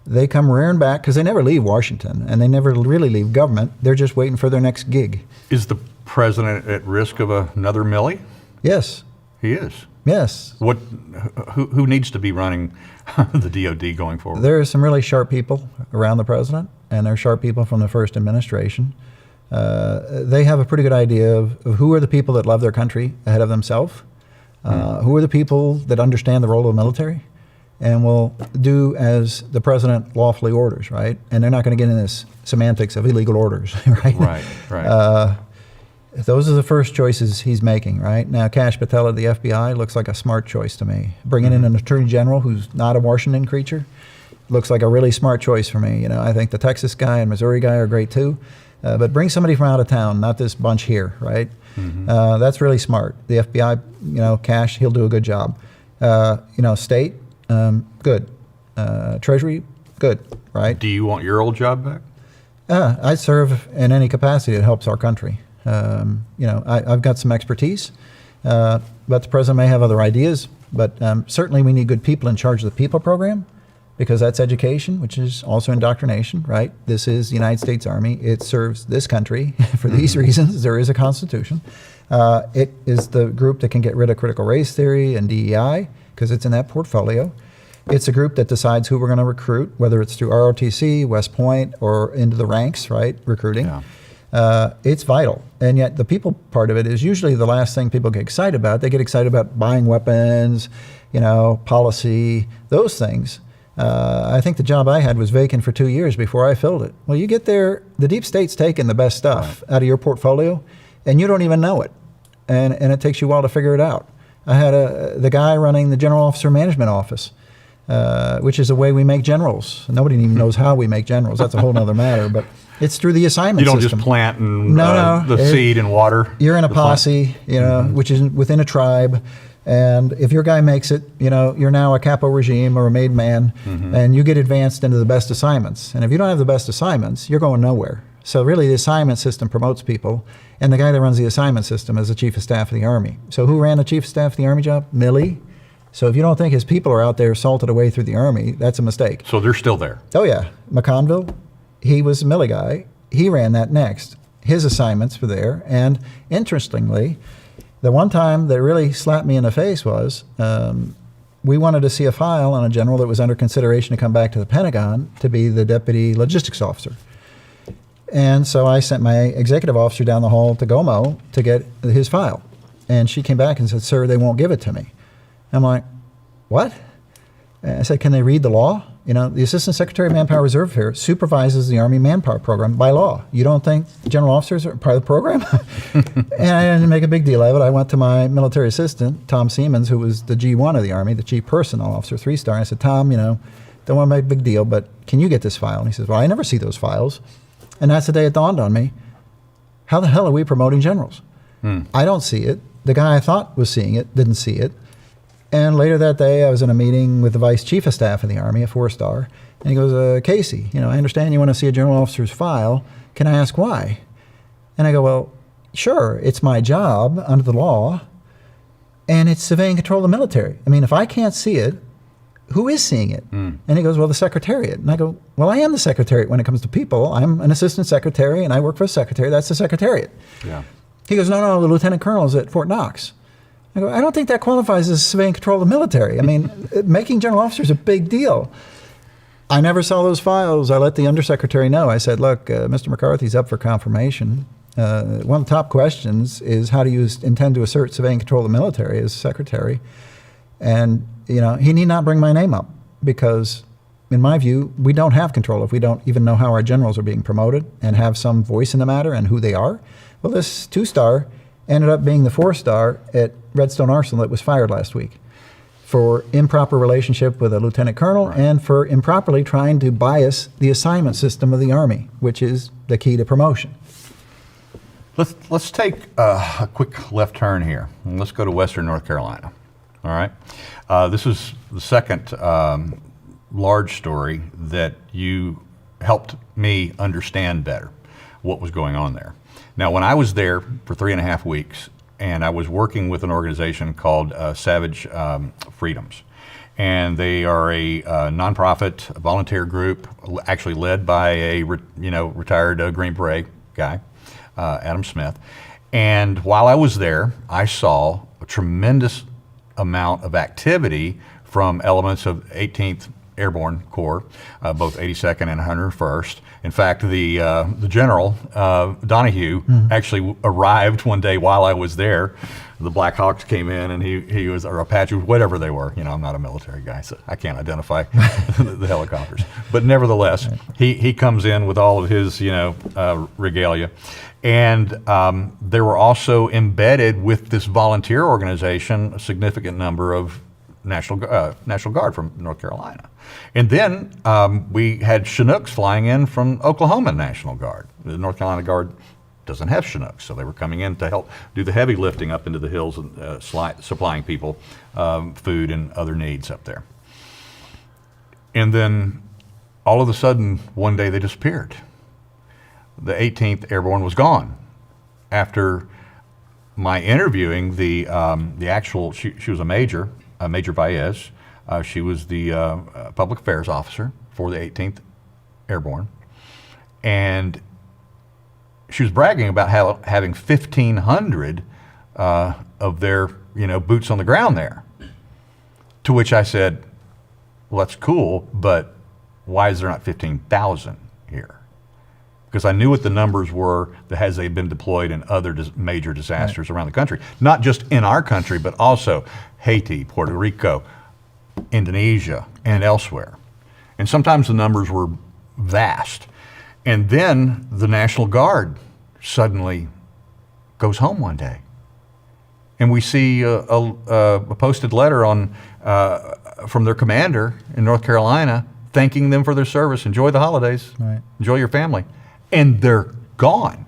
They come rearing back because they never leave Washington and they never really leave government. They're just waiting for their next gig. Is the president at risk of another Milley? Yes. He is. Yes. Who needs to be running the DOD going forward? There are some really sharp people around the president, and there are sharp people from the first administration. They have a pretty good idea of who are the people that love their country ahead of themselves, who are the people that understand the role of the military, and will do as the president lawfully orders, right? And they're not going to get into this semantics of illegal orders, right? Right. Those are the first choices he's making, right? Now, Kash Patel at the FBI looks like a smart choice to me. Bringing in an attorney general who's not a Washington creature looks like a really smart choice for me. You know, I think the Texas guy and Missouri guy are great too, but bring somebody from out of town, not this bunch here, right? That's really smart. The FBI, you know, Kash, he'll do a good job. You know, state, good. Treasury, good, right? Do you want your old job back? I serve in any capacity that helps our country. You know, I've got some expertise, but the president may have other ideas. But certainly we need good people in charge of the people program, because that's education, which is also indoctrination, right? This is the United States Army. It serves this country for these reasons. There is a constitution. It is the group that can get rid of critical race theory and DEI, because it's in that portfolio. It's a group that decides who we're going to recruit, whether it's through ROTC, West Point, or into the ranks, right, recruiting. Yeah. It's vital. And yet the people part of it is usually the last thing people get excited about. They get excited about buying weapons, you know, policy, those things. I think the job I had was vacant for 2 years before I filled it. Well, you get there, the deep state's taking the best stuff out of your portfolio, and you don't even know it. And it takes you a while to figure it out. I had the guy running the General Officer Management Office, which is the way we make generals. Nobody even knows how we make generals. That's a whole other matter. But it's through the assignment system. You don't just plant and no, the seed and water. You're in a posse, you know, which is within a tribe. And if your guy makes it, you know, you're now a capo regime or a made man, and you get advanced into the best assignments. And if you don't have the best assignments, you're going nowhere. So really the assignment system promotes people, and the guy that runs the assignment system is the Chief of Staff of the Army. So who ran the Chief of Staff of the Army job? Milley. So if you don't think his people are out there salted away through the Army, that's a mistake. So they're still there. Oh yeah, McConville, he was a Milley guy. He ran that next. His assignments were there, and interestingly, the one time that really slapped me in the face was we wanted to see a file on a general that was under consideration to come back to the Pentagon to be the deputy logistics officer. And so I sent my executive officer down the hall to GOMO to get his file. And she came back and said, "Sir, they won't give it to me." I'm like, "What?" And I said, "Can they read the law?" You know, the Assistant Secretary of Manpower Reserve here supervises the Army Manpower Program by law. You don't think general officers are part of the program? And I didn't make a big deal of it. I went to my military assistant, Tom Siemens, who was the G1 of the Army, the Chief Personnel Officer, 3-star. And I said, "Tom, you know, don't want to make a big deal, but can you get this file?" And he says, "Well, I never see those files." And that's the day it dawned on me, how the hell are we promoting generals? I don't see it. The guy I thought was seeing it didn't see it. And later that day, I was in a meeting with the Vice Chief of Staff of the Army, a 4-star, and he goes, "Casey, you know, I understand you want to see a general officer's file. Can I ask why?" And I go, "Well, sure, it's my job under the law, and it's surveying control of the military. I mean, if I can't see it, who is seeing it?" And he goes, "Well, the Secretariat." And I go, "Well, I am the Secretariat when it comes to people. I'm an assistant secretary, and I work for a secretary. That's the Secretariat." Yeah. He goes, "No, the lieutenant colonel's at Fort Knox." I go, "I don't think that qualifies as surveying control of the military. I mean, making general officers is a big deal." I never saw those files. I let the undersecretary know. I said, "Look, Mr. McCarthy's up for confirmation. One of the top questions is, how do you intend to assert surveying control of the military as secretary?" And, you know, he need not bring my name up, because in my view, we don't have control if we don't even know how our generals are being promoted and have some voice in the matter and who they are. Well, this 2-star ended up being the 4-star at Redstone Arsenal that was fired last week for improper relationship with a lieutenant colonel and for improperly trying to bias the assignment system of the Army, which is the key to promotion. Let's take a quick left turn here, and let's go to Western North Carolina. All right. This is the second large story that you helped me understand better what was going on there. Now, when I was there for 3.5 weeks, and I was working with an organization called Savage Freedoms, and they are a nonprofit volunteer group, actually led by a retired Green Beret guy, Adam Smith. And while I was there, I saw a tremendous amount of activity from elements of 18th Airborne Corps, both 82nd and 101st. In fact, the general, Donahue, actually arrived one day while I was there. The Black Hawks came in, and he was, or Apache, whatever they were. I'm not a military guy, so I can't identify the helicopters. But nevertheless, he comes in with all of his, regalia. And there were also embedded with this volunteer organization a significant number of National Guard from North Carolina. And then we had Chinooks flying in from Oklahoma National Guard. The North Carolina Guard doesn't have Chinooks, so they were coming in to help do the heavy lifting up into the hills and supplying people food and other needs up there. And then all of a sudden, one day they disappeared. The 18th Airborne was gone. After my interviewing the actual, she was a Major Baez. She was the public affairs officer for the 18th Airborne. And she was bragging about having 1,500 of their, boots on the ground there. To which I said, well, that's cool, but why is there not 15,000 here? Because I knew what the numbers were that as they've been deployed in other major disasters around the country. Not just in our country, but also Haiti, Puerto Rico, Indonesia, and elsewhere. And sometimes the numbers were vast. And then the National Guard suddenly goes home one day. And we see a posted letter from their commander in North Carolina thanking them for their service. Enjoy the holidays. Right. Enjoy your family. And they're gone.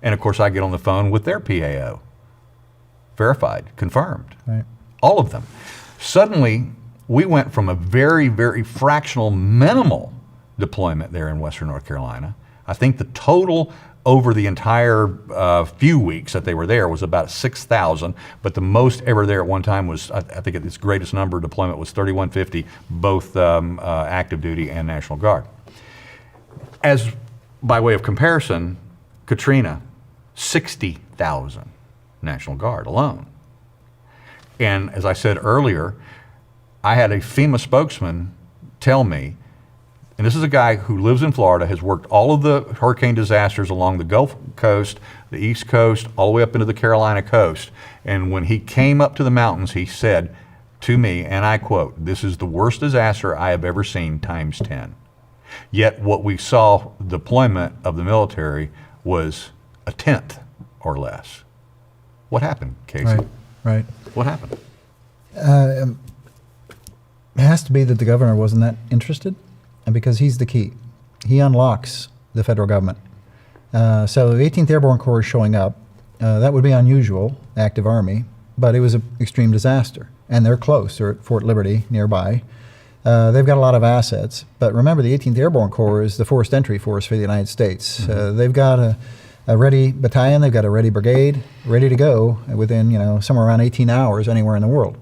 And of course I get on the phone with their PAO. Verified, confirmed. Right. All of them. Suddenly we went from a very, very fractional, minimal deployment there in Western North Carolina. I think the total over the entire few weeks that they were there was about 6,000, but the most ever there at one time was, I think its greatest number deployment was 3,150, both active duty and National Guard. As by way of comparison, Katrina, 60,000 National Guard alone. And as I said earlier, I had a FEMA spokesman tell me, and this is a guy who lives in Florida, has worked all of the hurricane disasters along the Gulf Coast, the East Coast, all the way up into the Carolina coast. And when he came up to the mountains, he said to me, and I quote, "This is the worst disaster I have ever seen times 10. Yet what we saw deployment of the military was a tenth or less." What happened, Casey? Right. What happened? It has to be that the governor wasn't that interested, and because he's the key. He unlocks the federal government. So the 18th Airborne Corps is showing up. That would be unusual, active Army, but it was an extreme disaster. And they're close. They're at Fort Liberty nearby. They've got a lot of assets. But remember, the 18th Airborne Corps is the forced entry force for the United States. Mm-hmm. They've got a ready battalion, they've got a ready brigade, ready to go within somewhere around 18 hours anywhere in the world.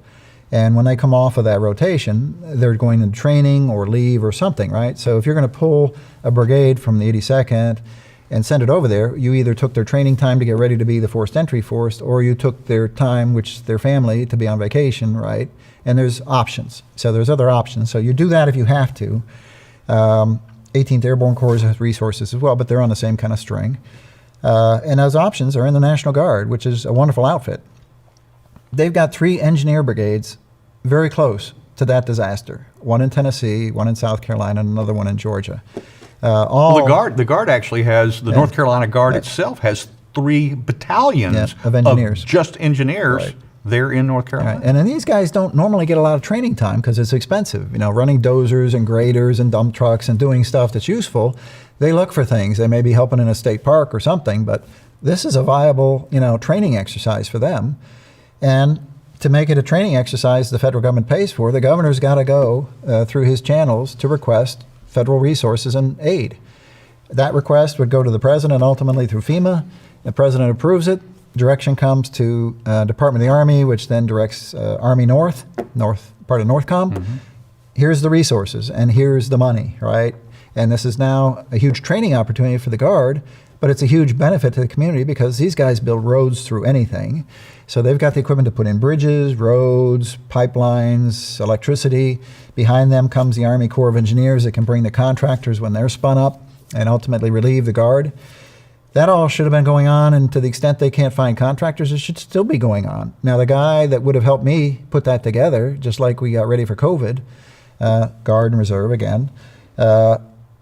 And when they come off of that rotation, they're going into training or leave or something, right? So if you're going to pull a brigade from the 82nd and send it over there, you either took their training time to get ready to be the forced entry force, or you took their time, which their family, to be on vacation, right? And there's options. So there's other options. So you do that if you have to. 18th Airborne Corps has resources as well, but they're on the same kind of string. And those options are in the National Guard, which is a wonderful outfit. They've got 3 engineer brigades very close to that disaster. One in Tennessee, one in South Carolina, and another one in Georgia. The Guard actually has, the North Carolina Guard itself has 3 battalions of engineers. Of just engineers. Right. There in North Carolina. Right. And then these guys don't normally get a lot of training time because it's expensive. Running dozers and graders and dump trucks and doing stuff that's useful. They look for things. They may be helping in a state park or something, but this is a viable, training exercise for them. And to make it a training exercise the federal government pays for, the governor's got to go through his channels to request federal resources and aid. That request would go to the president ultimately through FEMA. The president approves it. direction comes to Department of the Army, which then directs Army North part of Northcom. Here's the resources and here's the money, right? And this is now a huge training opportunity for the Guard, but it's a huge benefit to the community because these guys build roads through anything. So they've got the equipment to put in bridges, roads, pipelines, electricity. Behind them comes the Army Corps of Engineers that can bring the contractors when they're spun up and ultimately relieve the Guard. That all should have been going on, and to the extent they can't find contractors, it should still be going on. Now, the guy that would have helped me put that together, just like we got ready for COVID, Guard and Reserve again,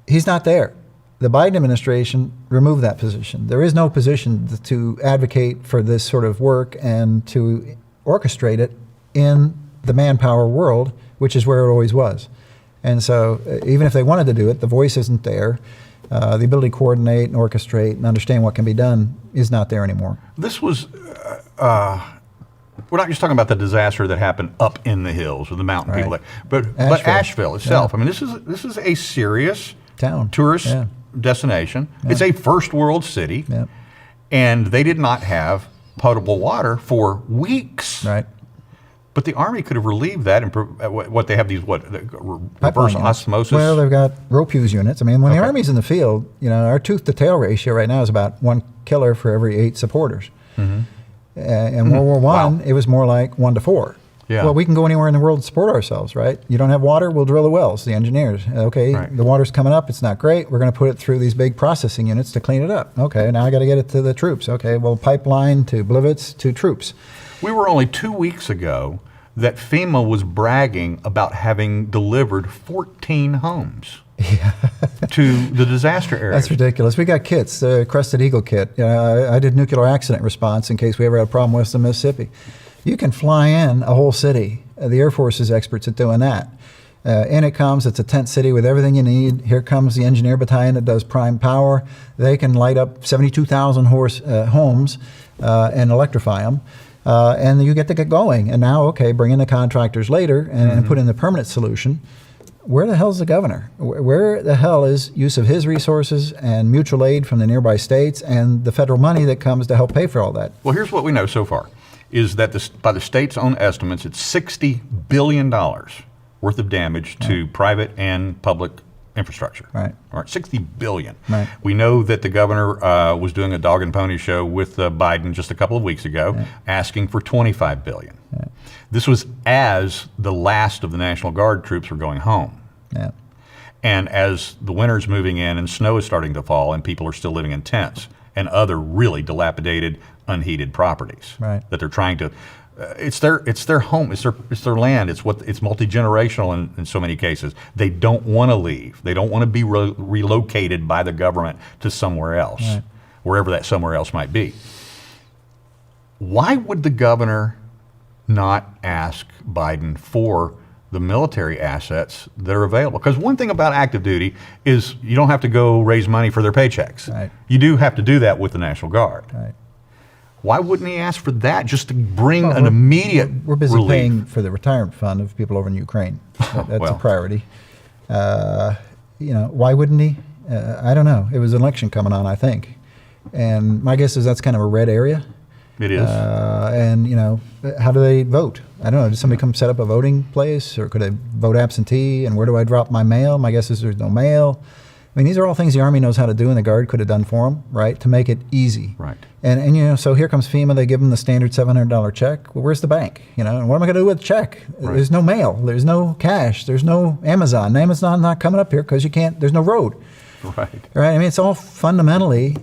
he's not there. The Biden administration removed that position. There is no position to advocate for this sort of work and to orchestrate it in the manpower world, which is where it always was. And so even if they wanted to do it, the voice isn't there. The ability to coordinate and orchestrate and understand what can be done is not there anymore. This was, we're not just talking about the disaster that happened up in the hills with the mountain Right. people, but Asheville itself. Yeah. I mean, this is a serious Town. tourist Yeah. destination. It's a first world city, Yeah. and they did not have potable water for weeks. Right. But the Army could have relieved that, and what they have these reverse Pipeline osmosis. Well, they've got rope fuse units. I mean, when the Okay. Army's in the field, you know, our tooth to tail ratio right now is about 1 killer for every 8 supporters. In World War I, Wow. it was more like 1 to 4. Yeah. Well, we can go anywhere in the world to support ourselves, right? You don't have water, we'll drill the wells, the engineers. Okay, Right. the water's coming up, it's not great. We're going to put it through these big processing units to clean it up. Okay, now I got to get it to the troops. Okay, well, pipeline to Blivets to troops. We were only 2 weeks ago that FEMA was bragging about having delivered 14 homes to the disaster area. That's ridiculous. We got kits, the Crested Eagle kit. You know, I did nuclear accident response in case we ever had a problem west of Mississippi. You can fly in a whole city. The Air Force is experts at doing that. In it comes, it's a tent city with everything you need. Here comes the engineer battalion that does prime power. They can light up 72,000 homes and electrify them. And you get to get going. And now, okay, bring in the contractors later and put in the permanent solution. Where the hell's the governor? Where the hell is use of his resources and mutual aid from the nearby states and the federal money that comes to help pay for all that? Well, here's what we know so far, is that by the state's own estimates, it's $60 billion worth of damage to private and public infrastructure. Right. All right, $60 billion. Right. We know that the governor was doing a dog and pony show with Biden just a couple of weeks ago, asking for $25 billion. This was as the last of the National Guard troops were going home. Yeah. And as the winter's moving in and snow is starting to fall and people are still living in tents and other really dilapidated, unheated properties Right. that they're trying to, it's their home, it's their land, it's multi-generational in so many cases. They don't want to leave. They don't want to be relocated by the government to somewhere else, Right. wherever that somewhere else might be. Why would the governor not ask Biden for the military assets that are available? Because one thing about active duty is you don't have to go raise money for their paychecks. Right. You do have to do that with the National Guard. Right. Why wouldn't he ask for that just to bring an immediate We're busy relief? paying for the retirement fund of people over in Ukraine. That's Well. a priority. You know, why wouldn't he? I don't know. It was an election coming on, I think. And my guess is that's kind of a red area. It is. And, you know, how do they vote? I don't know. Did somebody come set up a voting place, or could I vote absentee? And where do I drop my mail? My guess is there's no mail. I mean, these are all things the Army knows how to do and the Guard could have done for them, right, to make it easy. Right. And you know, so here comes FEMA. They give them the standard $700 check. Well, where's the bank? You know, and what am I going to do with the check? Right. There's no mail. There's no cash. There's no Amazon. Amazon not coming up here because you can't. There's no road. Right. Right. I mean, it's all fundamentally.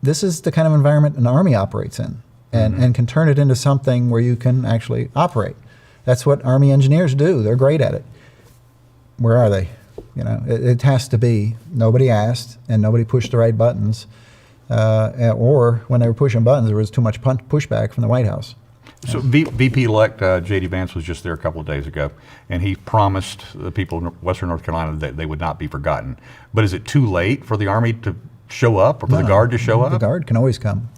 This is the kind of environment an Army operates in, and can turn it into something where you can actually operate. That's what Army engineers do. They're great at it. Where are they? You know, it has to be nobody asked and nobody pushed the right buttons, or when they were pushing buttons, there was too much pushback from the White House. So VP-elect J.D. Vance was just there a couple of days ago, and he promised the people of Western North Carolina that they would not be forgotten. But is it too late for the Army to show up, or for the Guard to show up? The Guard can always come.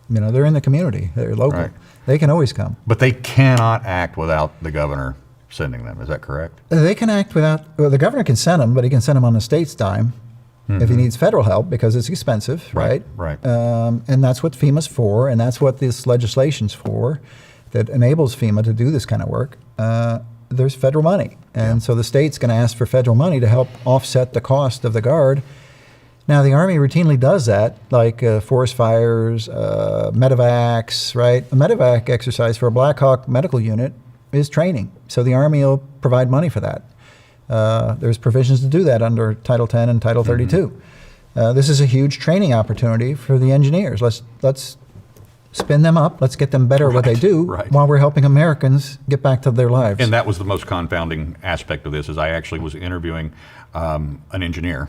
You know, they're in the community. They're local. Right. They can always come. But they cannot act without the governor sending them. Is that correct? They can act without. Well, the governor can send them, but he can send them on the state's dime. if he needs federal help because it's expensive, right? Right. And that's what FEMA's for, and that's what this legislation's for, that enables FEMA to do this kind of work. There's federal money, and so the state's going to ask for federal money to help offset the cost of the Guard. Now, the Army routinely does that, like forest fires, medevacs, right? A medevac exercise for a Black Hawk medical unit is training, so the Army will provide money for that. There's provisions to do that under Title 10 and Title 32. This is a huge training opportunity for the engineers. Let's spin them up. Let's get them better at what they do while we're helping Americans get back to their lives. And that was the most confounding aspect of this, is I actually was interviewing an engineer,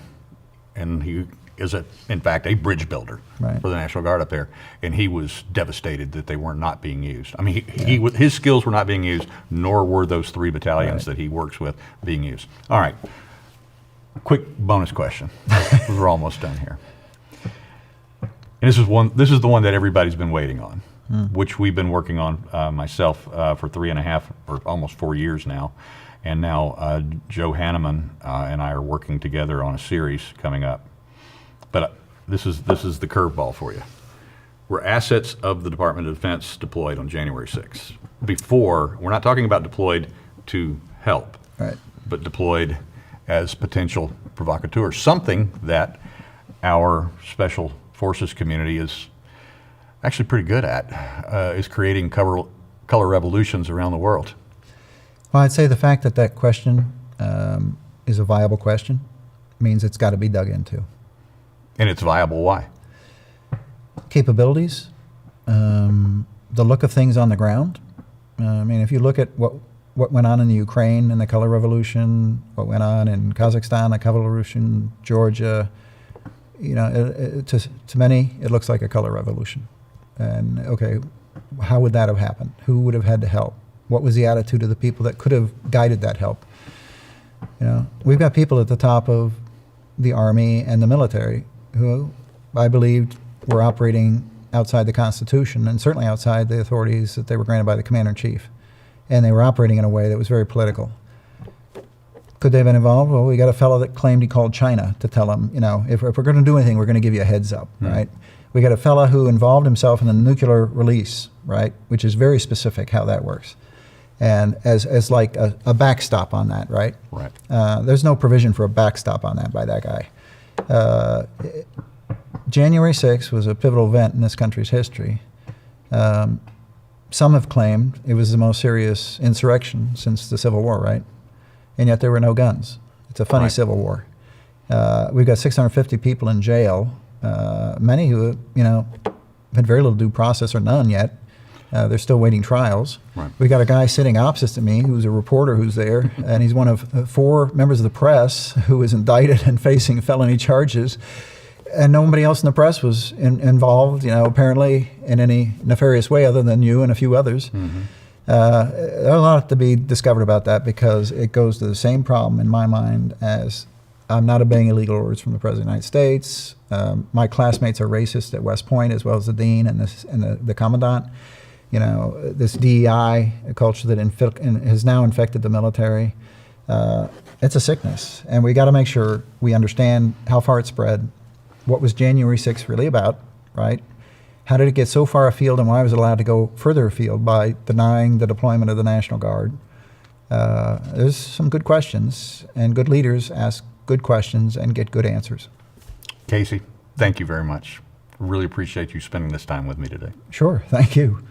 and he is, in fact, a bridge builder for the National Guard up there, and he was devastated that they were not being used. I mean, his skills were not being used, nor were those 3 battalions that he works with being used. All right, quick bonus question. We're almost done here. And this is the one that everybody's been waiting on, which we've been working on myself for 3.5 or almost 4 years now. And now Joe Hanneman and I are working together on a series coming up. But this is the curveball for you. Were assets of the Department of Defense deployed on January 6th? We're not talking about deployed to help, but deployed as potential provocateurs, something that our special forces community is actually pretty good at, is creating color revolutions around the world. Well, I'd say the fact that that question is a viable question means it's got to be dug into. And it's viable, why? Capabilities, the look of things on the ground. I mean, if you look at what went on in the Ukraine in the color revolution, what went on in Kazakhstan, the color revolution, Georgia, you know, to many, it looks like a color revolution. And okay, how would that have happened? Who would have had to help? What was the attitude of the people that could have guided that help? You know, we've got people at the top of the Army and the military who I believed were operating outside the Constitution and certainly outside the authorities that they were granted by the Commander-in-Chief. And they were operating in a way that was very political. Could they have been involved? Well, we got a fellow that claimed he called China to tell him, you know, if we're going to do anything, we're going to give you a heads up, right? We got a fellow who involved himself in the nuclear release, right, which is very specific how that works. And as like a backstop on that, right? Right. There's no provision for a backstop on that by that guy. January 6th was a pivotal event in this country's history. Some have claimed it was the most serious insurrection since the Civil War, right? And yet there were no guns. It's a funny Civil War. We've got 650 people in jail, many who, you know, had very little due process or none yet. They're still waiting trials. Right. We got a guy sitting opposite to me who's a reporter who's there, and he's one of 4 members of the press who is indicted and facing felony charges. And nobody else in the press was involved, you know, apparently in any nefarious way other than you and a few others. There's a lot to be discovered about that because it goes to the same problem in my mind as I'm not obeying illegal orders from the President of the United States. My classmates are racist at West Point as well as the dean and the commandant. You know, this DEI culture that has now infected the military, it's a sickness. And we got to make sure we understand how far it spread, what was January 6th really about, right? How did it get so far afield and why was it allowed to go further afield by denying the deployment of the National Guard? There's some good questions, and good leaders ask good questions and get good answers. Casey, thank you very much. Really appreciate you spending this time with me today. Sure, thank you.